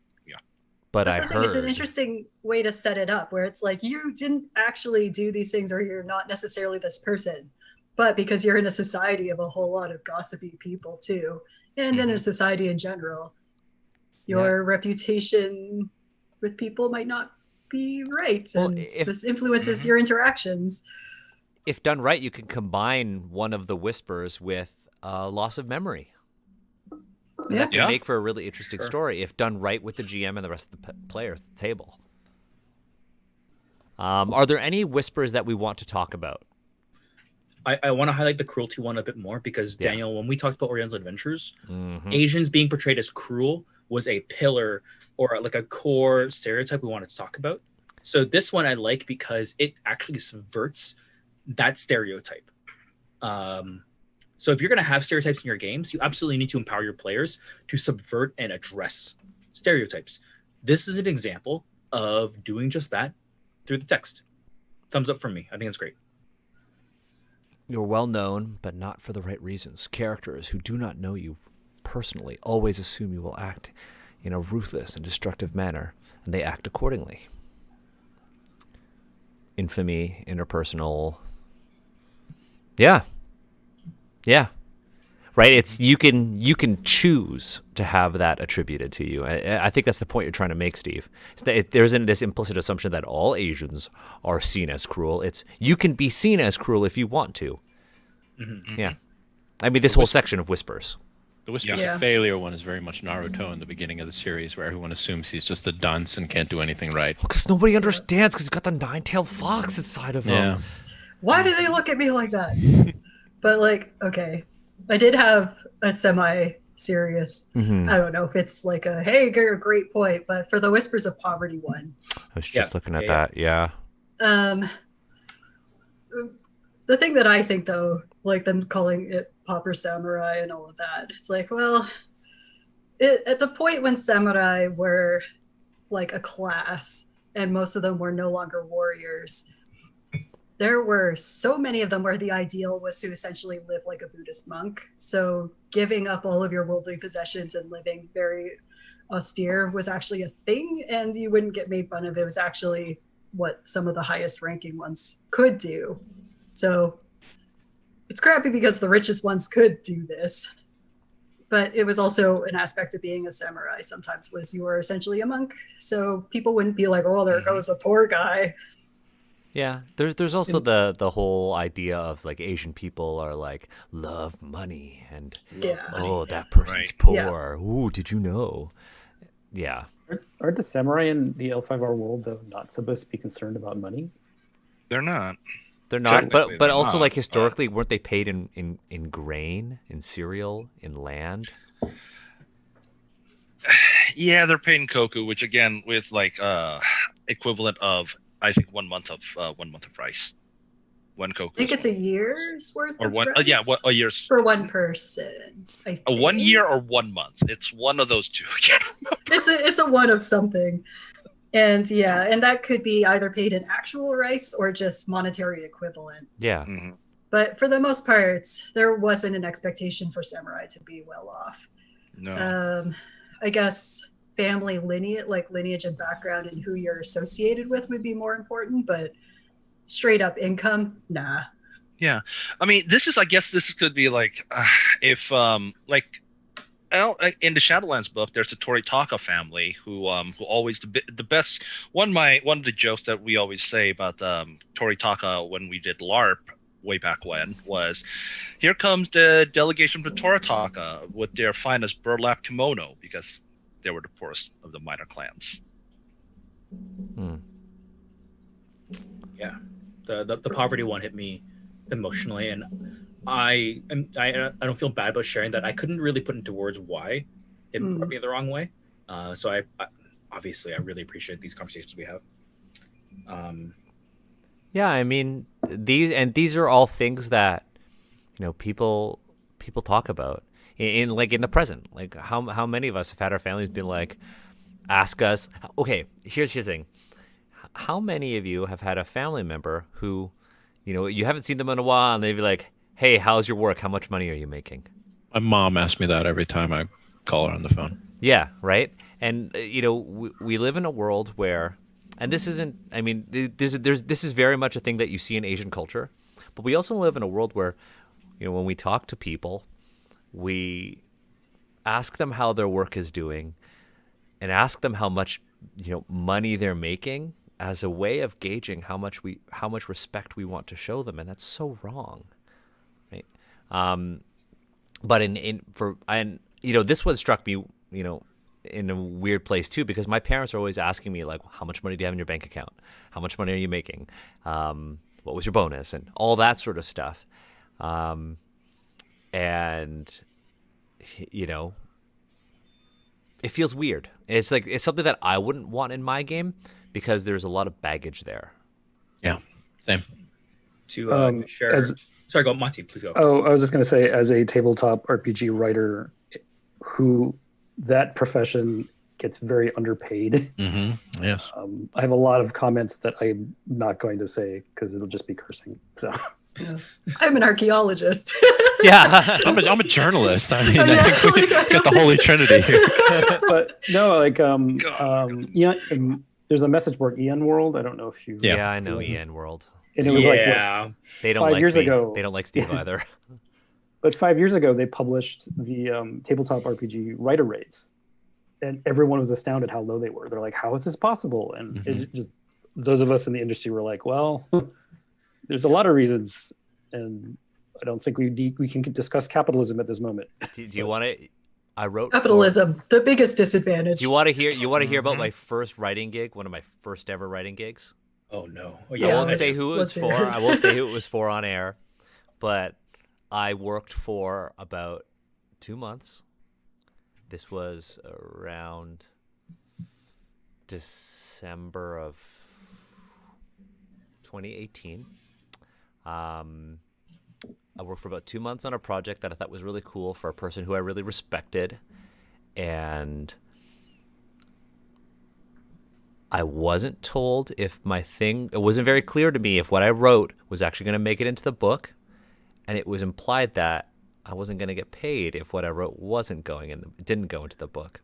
But That's I the thing. It's an heard interesting way to set it up, where it's like you didn't actually do these things, or you're not necessarily this person, but because you're in a society of a whole lot of gossipy people too, and in a society in general, your reputation with people might not be right, Well, and if- this influences your interactions. if done right, you can combine one of the whispers with loss of memory. And Yeah. that can Yeah. make for a really interesting Sure. story if done right with the GM and the rest of the players at the table. Are there any whispers that we want to talk about? I want to highlight the cruelty one a bit more because Yeah. Daniel, when we talked about Oriental Adventures, Mhm. Asians being portrayed as cruel was a pillar or like a core stereotype we wanted to talk about. So this one I like because it actually subverts that stereotype. So if you're going to have stereotypes in your games, you absolutely need to empower your players to subvert and address stereotypes. This is an example of doing just that through the text. Thumbs up from me. I think it's great. You're well known, but not for the right reasons. Characters who do not know you personally always assume you will act in a ruthless and destructive manner, and they act accordingly. Infamy, interpersonal. Yeah. Yeah. Right? It's you can choose to have that attributed to you. I think that's the point you're trying to make, Steve. It's that there isn't this implicit assumption that all Asians are seen as cruel. It's you can be seen as cruel if you want to. Mhm. Yeah. I mean, this whole section of whispers. The Whispers Yeah. of Failure one is very much Naruto in the beginning of the series, where everyone assumes he's just a dunce and can't do anything right. Because nobody understands because he's got the nine-tailed fox inside of him. Yeah. Why do they look at me like that? But like, okay, I did have a semi-serious. Mhm. I don't know if it's like a hey, you're a great point, but for the Whispers of Poverty one, I was just Yeah. looking at Yeah, that. Yeah. The thing that I think though, like them calling it Pauper Samurai and all of that, it's like, well, at the point when samurai were like a class and most of them were no longer warriors, there were so many of them where the ideal was to essentially live like a Buddhist monk. So giving up all of your worldly possessions and living very austere was actually a thing, and you wouldn't get made fun of. It was actually what some of the highest ranking ones could do. So it's crappy because the richest ones could do this. But it was also an aspect of being a samurai sometimes was you were essentially a monk. So people wouldn't be like, oh, there goes a poor guy. Yeah. There's also the whole idea of like Asian people are like love money and Yeah. oh that person's Right. poor. Ooh, did you know? Yeah. Aren't the samurai in the L5R world though not supposed to be concerned about money? they're not. They're not, Technically, but they're also not, like but- historically, weren't they paid in grain, in cereal, in land? Yeah, they're paying Koku, which again with like equivalent of I think 1 month of rice. One Koku. I think it's a year's worth or of one. rice Yeah, what a year's. for one person. I A 1 think. year or 1 month. It's one of those two. I can't remember. It's a one of something. And yeah, and that could be either paid in actual rice or just monetary equivalent. Yeah. Mhm. But for the most part, there wasn't an expectation for samurai to be well off. No. I guess family lineage and background and who you're associated with would be more important, but straight up income, nah. Yeah, I mean, I guess this could be like, if like, in the Shadowlands book, there's the Toritaka family who always the best one of the jokes that we always say about Toritaka when we did LARP way back when was, here comes the delegation from Toritaka with their finest burlap kimono, because they were the poorest of the minor clans. Yeah, the poverty one hit me emotionally, and I don't feel bad about sharing that. I couldn't really put into words why it rubbed me the wrong way. So I obviously I really appreciate these conversations we have. Yeah, I mean, these are all things that, you know, people talk about in the present. Like how many of us have had our families been like, ask us, okay, here's the thing. How many of you have had a family member who, you know, you haven't seen them in a while and they'd be like, hey, how's your work? How much money are you making? My mom asks me that every time I call her on the phone. Yeah, right. And you know, we live in a world where, and this isn't, I mean, this is very much a thing that you see in Asian culture, but we also live in a world where, you know, when we talk to people, we ask them how their work is doing, and ask them how much, you know, money they're making as a way of gauging how much respect we want to show them, and that's so wrong, right? But you know, this one struck me, you know, in a weird place too, because my parents are always asking me like, how much money do you have in your bank account? How much money are you making? What was your bonus? And all that sort of stuff. And you know, it feels weird. It's like, it's something that I wouldn't want in my game because there's a lot of baggage there. Yeah, same. To share. Sorry, go, Monty, please go. Oh, I was just going to say, as a tabletop RPG writer, who that profession gets very underpaid. Mm-hmm. Yes. I have a lot of comments that I'm not going to say because it'll just be cursing. So I'm an archaeologist. Yeah. I'm a journalist. I mean, I know, I think we like, got the Holy Trinity here. but no, like yeah, there's a message board, Ian World. I don't know if you. Yeah, I know EN World. And it was like They don't 5 like years me. ago. They don't like Steve either. But 5 years ago, they published the tabletop RPG writer rates, and everyone was astounded how low they were. They're like, "How is this possible?" And it just, those of us in the industry were like, "Well, there's a lot of reasons, and I don't think we can discuss capitalism at this moment." Do you want to? I wrote Capitalism, the biggest disadvantage. Do you want to hear? You want to hear about my first writing gig? One of my first ever writing gigs. Oh no! Oh, I yeah, won't say who it was let's hear for. it. I won't say who it was for on air, but I worked for about 2 months. This was around December of 2018. I worked for about 2 months on a project that I thought was really cool for a person who I really respected, and I wasn't told if it wasn't very clear to me if what I wrote was actually going to make it into the book, and it was implied that I wasn't going to get paid if what I wrote didn't go into the book.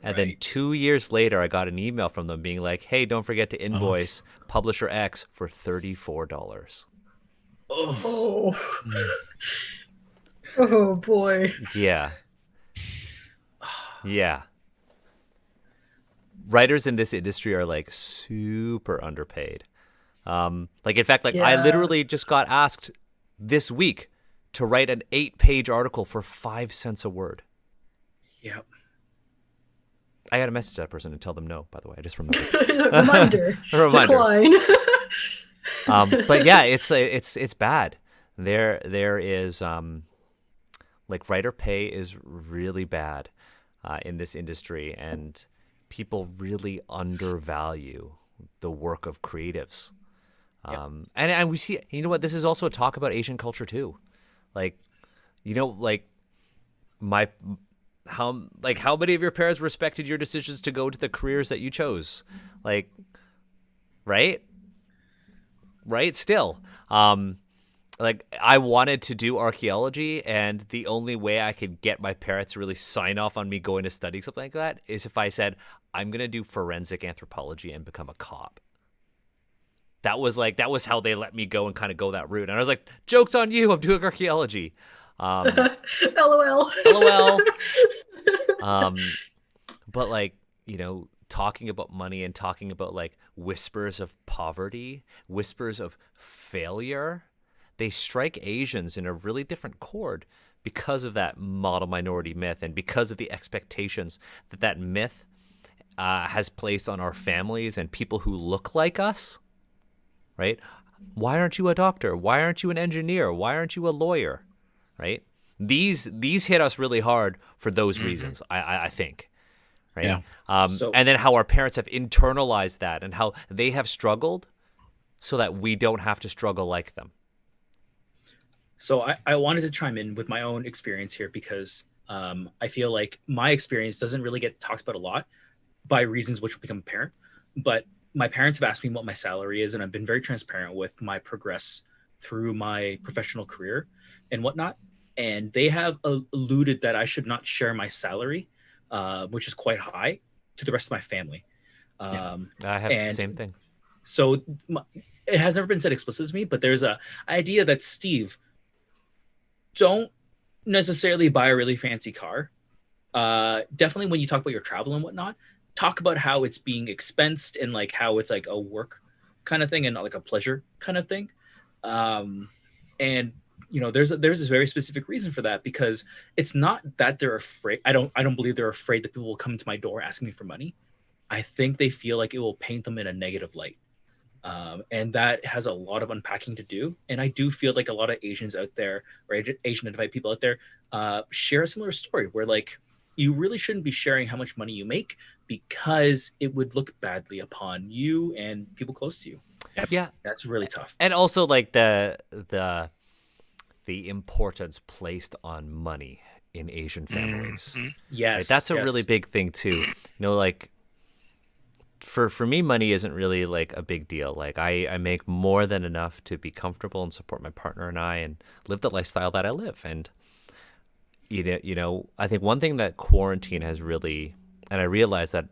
And then 2 years later, I got an email from them being like, "Hey, don't forget to invoice Publisher X for $34." Oh. Oh boy. Yeah. Yeah. Writers in this industry are like super underpaid. Like in fact, like I Yeah. literally just got asked this week to write an 8-page article for 5 cents a word. Yep. I got to message that person and tell them no, by the way. I just remembered. Reminder. A reminder. Decline. But yeah, it's bad. There is like writer pay is really bad in this industry, and people really undervalue the work of creatives. And we see, you know what, this is also a talk about Asian culture too. Like, you know, like how many of your parents respected your decisions to go to the careers that you chose? Like, right? Still. like I wanted to do archaeology, and the only way I could get my parents to really sign off on me going to study something like that is if I said I'm gonna do forensic anthropology and become a cop. That was how they let me go and kind of go that route. And I was like, joke's on you, I'm doing archaeology. LOL. LOL. But like, talking about money and talking about like whispers of poverty, whispers of failure, they strike Asians in a really different chord because of that model minority myth and because of the expectations that myth has placed on our families and people who look like us, right? Why aren't you a doctor? Why aren't you an engineer? Why aren't you a lawyer? Right? These hit us really hard for those reasons, I think. Right. Yeah. And then how our parents have internalized that and how they have struggled so that we don't have to struggle like them. So I wanted to chime in with my own experience here because I feel like my experience doesn't really get talked about a lot by reasons which will become apparent. But my parents have asked me what my salary is, and I've been very transparent with my progress through my professional career and whatnot. And they have alluded that I should not share my salary, which is quite high, to the rest of my family. I have the same thing. So it has never been said explicitly to me, but there's a idea that, Steve, don't necessarily buy a really fancy car. Definitely when you talk about your travel and whatnot, talk about how it's being expensed and like how it's like a work kind of thing and not like a pleasure kind of thing. And there's this very specific reason for that, because it's not that they're afraid. I don't believe they're afraid that people will come to my door asking me for money. I think they feel like it will paint them in a negative light. And that has a lot of unpacking to do. And I do feel like a lot of Asians out there, or Asian identified people out there, share a similar story where like, you really shouldn't be sharing how much money you make because it would look badly upon you and people close to you. Yeah. That's really tough. And also like the importance placed on money in Asian families. Yes. Right? That's a really big thing too. Like for me, money isn't really like a big deal. Like I make more than enough to be comfortable and support my partner and I and live the lifestyle that I live. And I think one thing that quarantine has really, and I realize that,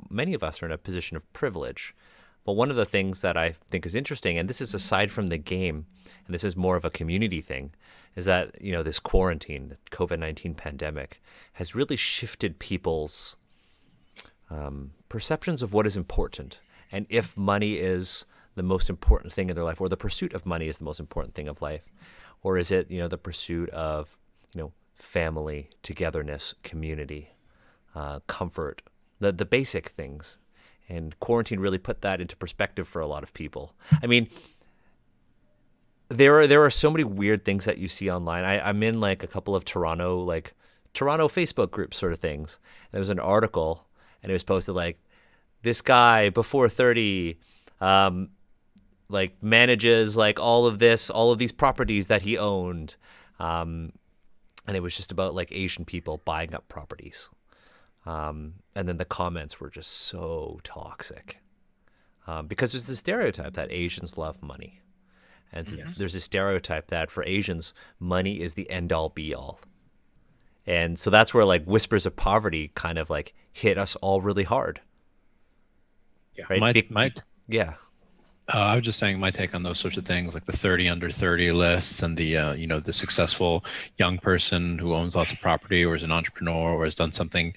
many of us are in a position of privilege. But one of the things that I think is interesting, and this is aside from the game, and this is more of a community thing, is that, this quarantine, the COVID-19 pandemic, has really shifted people's perceptions of what is important. And if money is the most important thing in their life, or the pursuit of money is the most important thing of life, or is it, the pursuit of, family, togetherness, community, comfort, the basic things. And quarantine really put that into perspective for a lot of people. I mean, there are so many weird things that you see online. I'm in like a couple of Toronto Facebook groups sort of things. There was an article, and it was posted like, this guy before 30, like manages like all of these properties that he owned. And it was just about like Asian people buying up properties. And then the comments were just so toxic because there's this stereotype that Asians love money. And there's a stereotype that for Asians, money is the end all be all. And so that's where like whispers of poverty kind of like hit us all really hard. Yeah. Right? Yeah. I was just saying my take on those sorts of things, like the 30 under 30 lists and the, the successful young person who owns lots of property or is an entrepreneur or has done something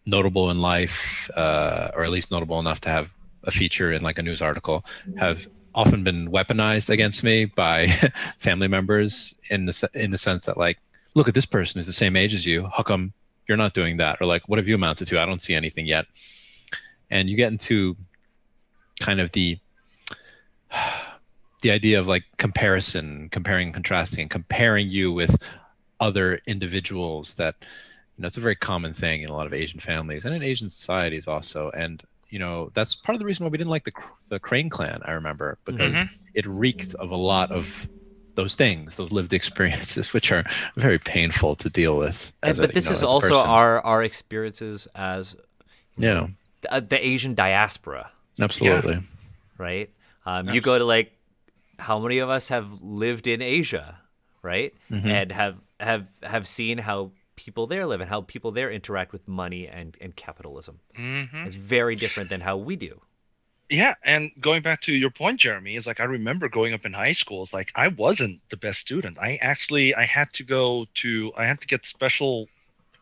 notable in life, or at least notable enough to have a feature in like a news article, have often been weaponized against me by family members in the sense that like, look at this person who's the same age as you. How come you're not doing that? Or like, what have you amounted to? I don't see anything yet. And you get into kind of the idea of like comparing, contrasting, comparing you with other individuals that, it's a very common thing in a lot of Asian families and in Asian societies also. And, that's part of the reason why we didn't like the Crane clan, I remember, because it reeked of a lot of those things, those lived experiences, which are very painful to deal with. But this is also our experiences as the Asian diaspora. Absolutely. Right? You go to like how many of us have lived in Asia, right? Mhm. And have seen how people there live and how people there interact with money and capitalism. Hmm. It's very different than how we do. Yeah, and going back to your point, Jeremy, is like I remember growing up in high school. It's like I wasn't the best student. I had to I had to get special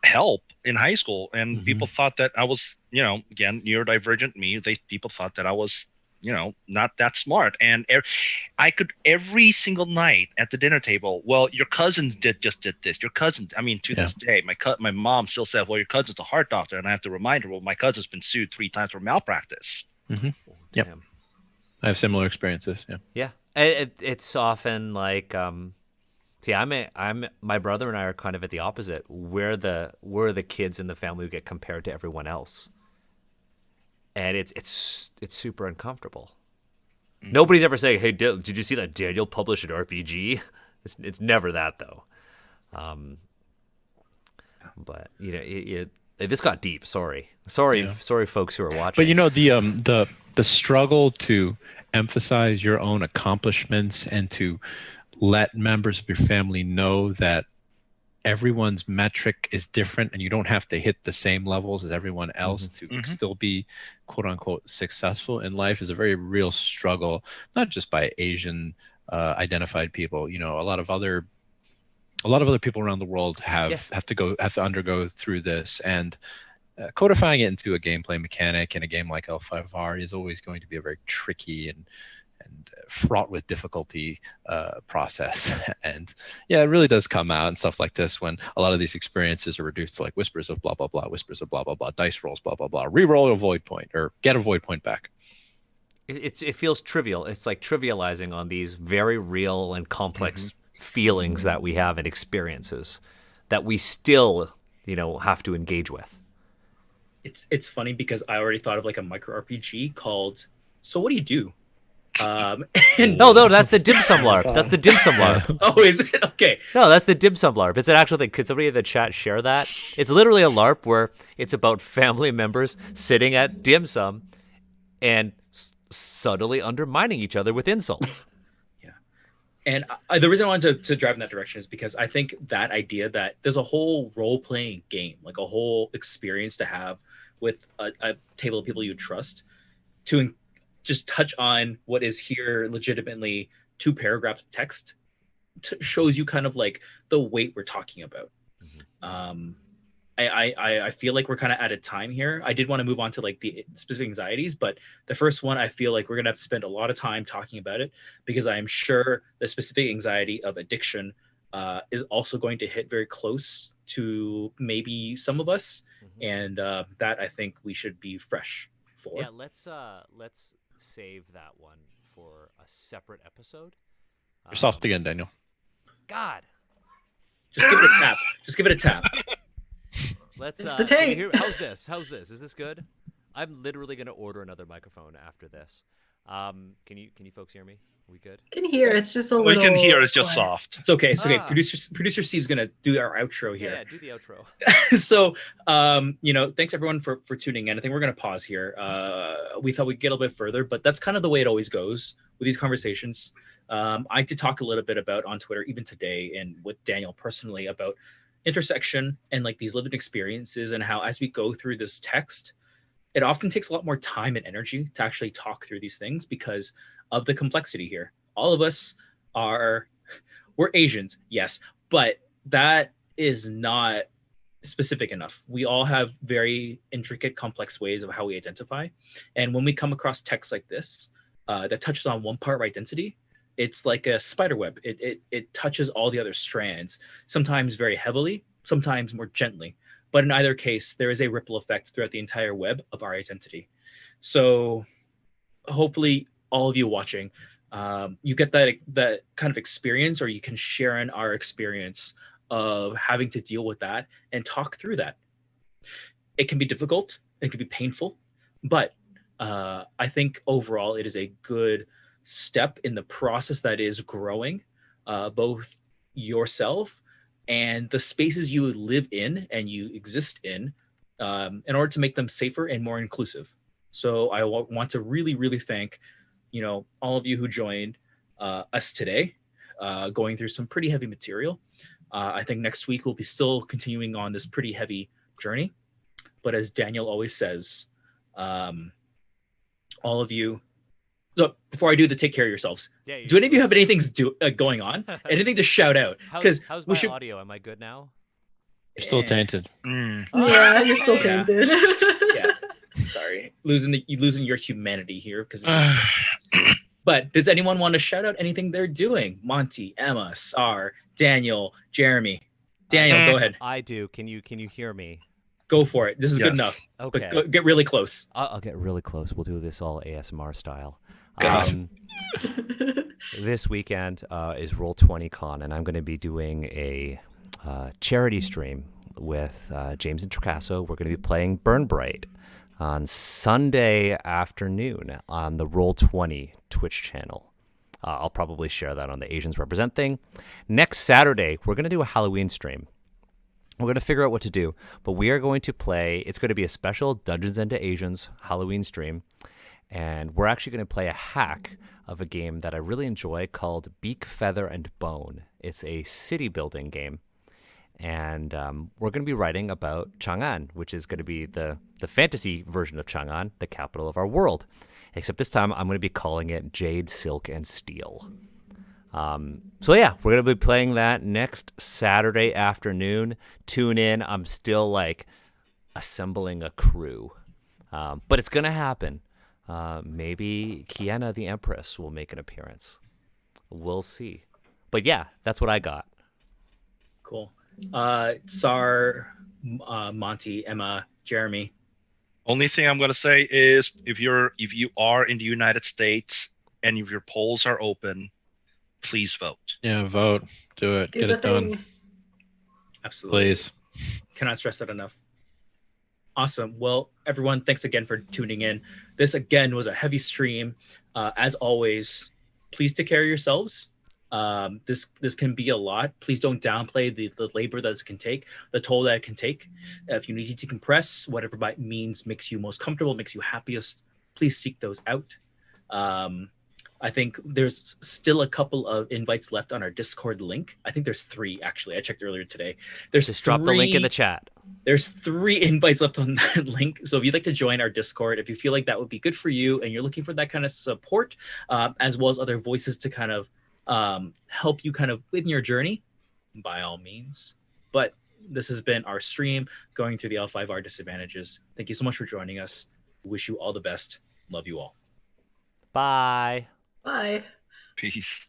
help in high school, and Mhm. people thought that I was, again, neurodivergent me. People thought that I was, not that smart. And I could every single night at the dinner table. Well, your cousins did this. Your cousin. I mean, to Yeah. this day, my mom still said, "Well, your cousin's a heart doctor," and I have to remind her, "Well, my cousin's been sued 3 times for malpractice." Mhm. Oh, Yep. damn. I have similar experiences. Yeah. Yeah, it's often like, see, I'm my brother and I are kind of at the opposite. We're the kids in the family who get compared to everyone else, and it's super uncomfortable. Nobody's ever saying, "Hey, did you see that Daniel published an RPG?" It's never that though. But this got deep. Sorry, Yeah. sorry, folks who are watching. But the struggle to emphasize your own accomplishments and to let members of your family know that everyone's metric is different and you don't have to hit the same levels as everyone else to Mhm. still be quote unquote successful in life is a very real struggle, not just by Asian identified people. A lot of other people around the world have to undergo through this, and codifying it into a gameplay mechanic in a game like L5R is always going to be a very tricky and fraught with difficulty process. And yeah, it really does come out and stuff like this when a lot of these experiences are reduced to like whispers of blah blah blah, whispers of blah blah blah, dice rolls, blah blah blah, re-roll a void point or get a void point back. It feels trivial. It's like trivializing on these very real and complex feelings that we have and experiences that we still, have to engage with. It's funny because I already thought of like a micro RPG called So What Do You Do? And No, that's the dim sum LARP. That's the dim sum LARP. oh, is it okay? No, that's the dim sum LARP. It's an actual thing. Could somebody in the chat share that? It's literally a LARP where it's about family members sitting at dim sum and subtly undermining each other with insults. And the reason I wanted to drive in that direction is because I think that idea that there's a whole role playing game, like a whole experience to have with a table of people you trust, to just touch on what is here legitimately 2 paragraphs of text shows you kind of like the weight we're talking about. I feel like we're kind of out of time here. I did want to move on to like the specific anxieties, but the first one, I feel like we're going to have to spend a lot of time talking about it because I am sure the specific anxiety of addiction is also going to hit very close to maybe some of us. And that I think we should be fresh for. Yeah, let's save that one for a separate episode. You're soft again, Daniel. God. Just give it a tap. Just give it a tap. Let's. It's the can you tape. hear- How's this? Is this good? I'm literally gonna order another microphone after this. Can you folks hear me? We good? Can hear it's just a We little. can hear it's just quiet. soft. It's okay. It's okay. Ah. Producer Steve's gonna do our outro here. Yeah, do the outro. So thanks everyone for tuning in. I think we're gonna pause here. We thought we'd get a little bit further, but that's kind of the way it always goes with these conversations. I did talk a little bit about on Twitter even today and with Daniel personally about intersection and like these lived experiences and how as we go through this text, it often takes a lot more time and energy to actually talk through these things because of the complexity here. All of us we're Asians, yes, but that is not specific enough. We all have very intricate, complex ways of how we identify. And when we come across text like this, that touches on one part of our identity, it's like a spider web. It touches all the other strands, sometimes very heavily, sometimes more gently. But in either case, there is a ripple effect throughout the entire web of our identity. So hopefully all of you watching, you get that kind of experience, or you can share in our experience of having to deal with that and talk through that. It can be difficult, it can be painful, but I think overall it is a good step in the process that is growing both yourself and the spaces you live in and you exist in order to make them safer and more inclusive. So I want to really, really thank all of you who joined. us today, going through some pretty heavy material. I think next week we'll be still continuing on this pretty heavy journey. But as Daniel always says, all of you. So before I do the take care of yourselves, Yeah. do any of you have anything going on? Anything to shout out? Because how's we my should. audio? Am I good now? You're still tainted. Mm. Yeah, you're still Yeah. tainted. Yeah, sorry, losing your humanity here. Because, but does anyone want to shout out anything they're doing? Monty, Emma, Sar, Daniel, Jeremy. Daniel, go ahead. I do. Can you hear me? Go for it. This is good Yes. enough. Okay. But get really close. I'll get really close. We'll do this all ASMR style. God. This weekend is Roll20 Con, and I'm going to be doing a charity stream with James and Tricasso. We're going to be playing Burn Bright on Sunday afternoon on the Roll20 Twitch channel. I'll probably share that on the Asians Represent thing. Next Saturday, we're going to do a Halloween stream. We're going to figure out what to do, but we are going to play. It's going to be a special Dungeons and Asians Halloween stream, and we're actually going to play a hack of a game that I really enjoy called Beak, Feather, and Bone. It's a city building game, and we're going to be writing about Chang'an, which is going to be the fantasy version of Chang'an, the capital of our world. Except this time, I'm going to be calling it Jade, Silk, and Steel. So yeah, we're going to be playing that next Saturday afternoon. Tune in. I'm still like assembling a crew. But it's going to happen. Maybe Kiana the Empress will make an appearance. We'll see. But yeah, that's what I got. Cool. Sar, Monty, Emma, Jeremy. Only thing I'm gonna say is if you are in the United States and if your polls are open, please vote. Yeah, vote. Do it. Do Get the it done. thing. Absolutely. Please. Cannot stress that enough. Awesome. Well, everyone, thanks again for tuning in. This again was a heavy stream. As always, please take care of yourselves. This can be a lot. Please don't downplay the labor that it can take, the toll that it can take. If you need to decompress, whatever means makes you most comfortable, makes you happiest, please seek those out. I think there's still a couple of invites left on our Discord link. I think there's 3 actually. I checked earlier today. Just drop the link in the chat. There's 3 invites left on that link. So if you'd like to join our Discord, if you feel like that would be good for you and you're looking for that kind of support, as well as other voices to kind of help you kind of in your journey, by all means. But this has been our stream going through the L5R disadvantages. Thank you so much for joining us. Wish you all the best. Love you all. Bye. Bye. Peace.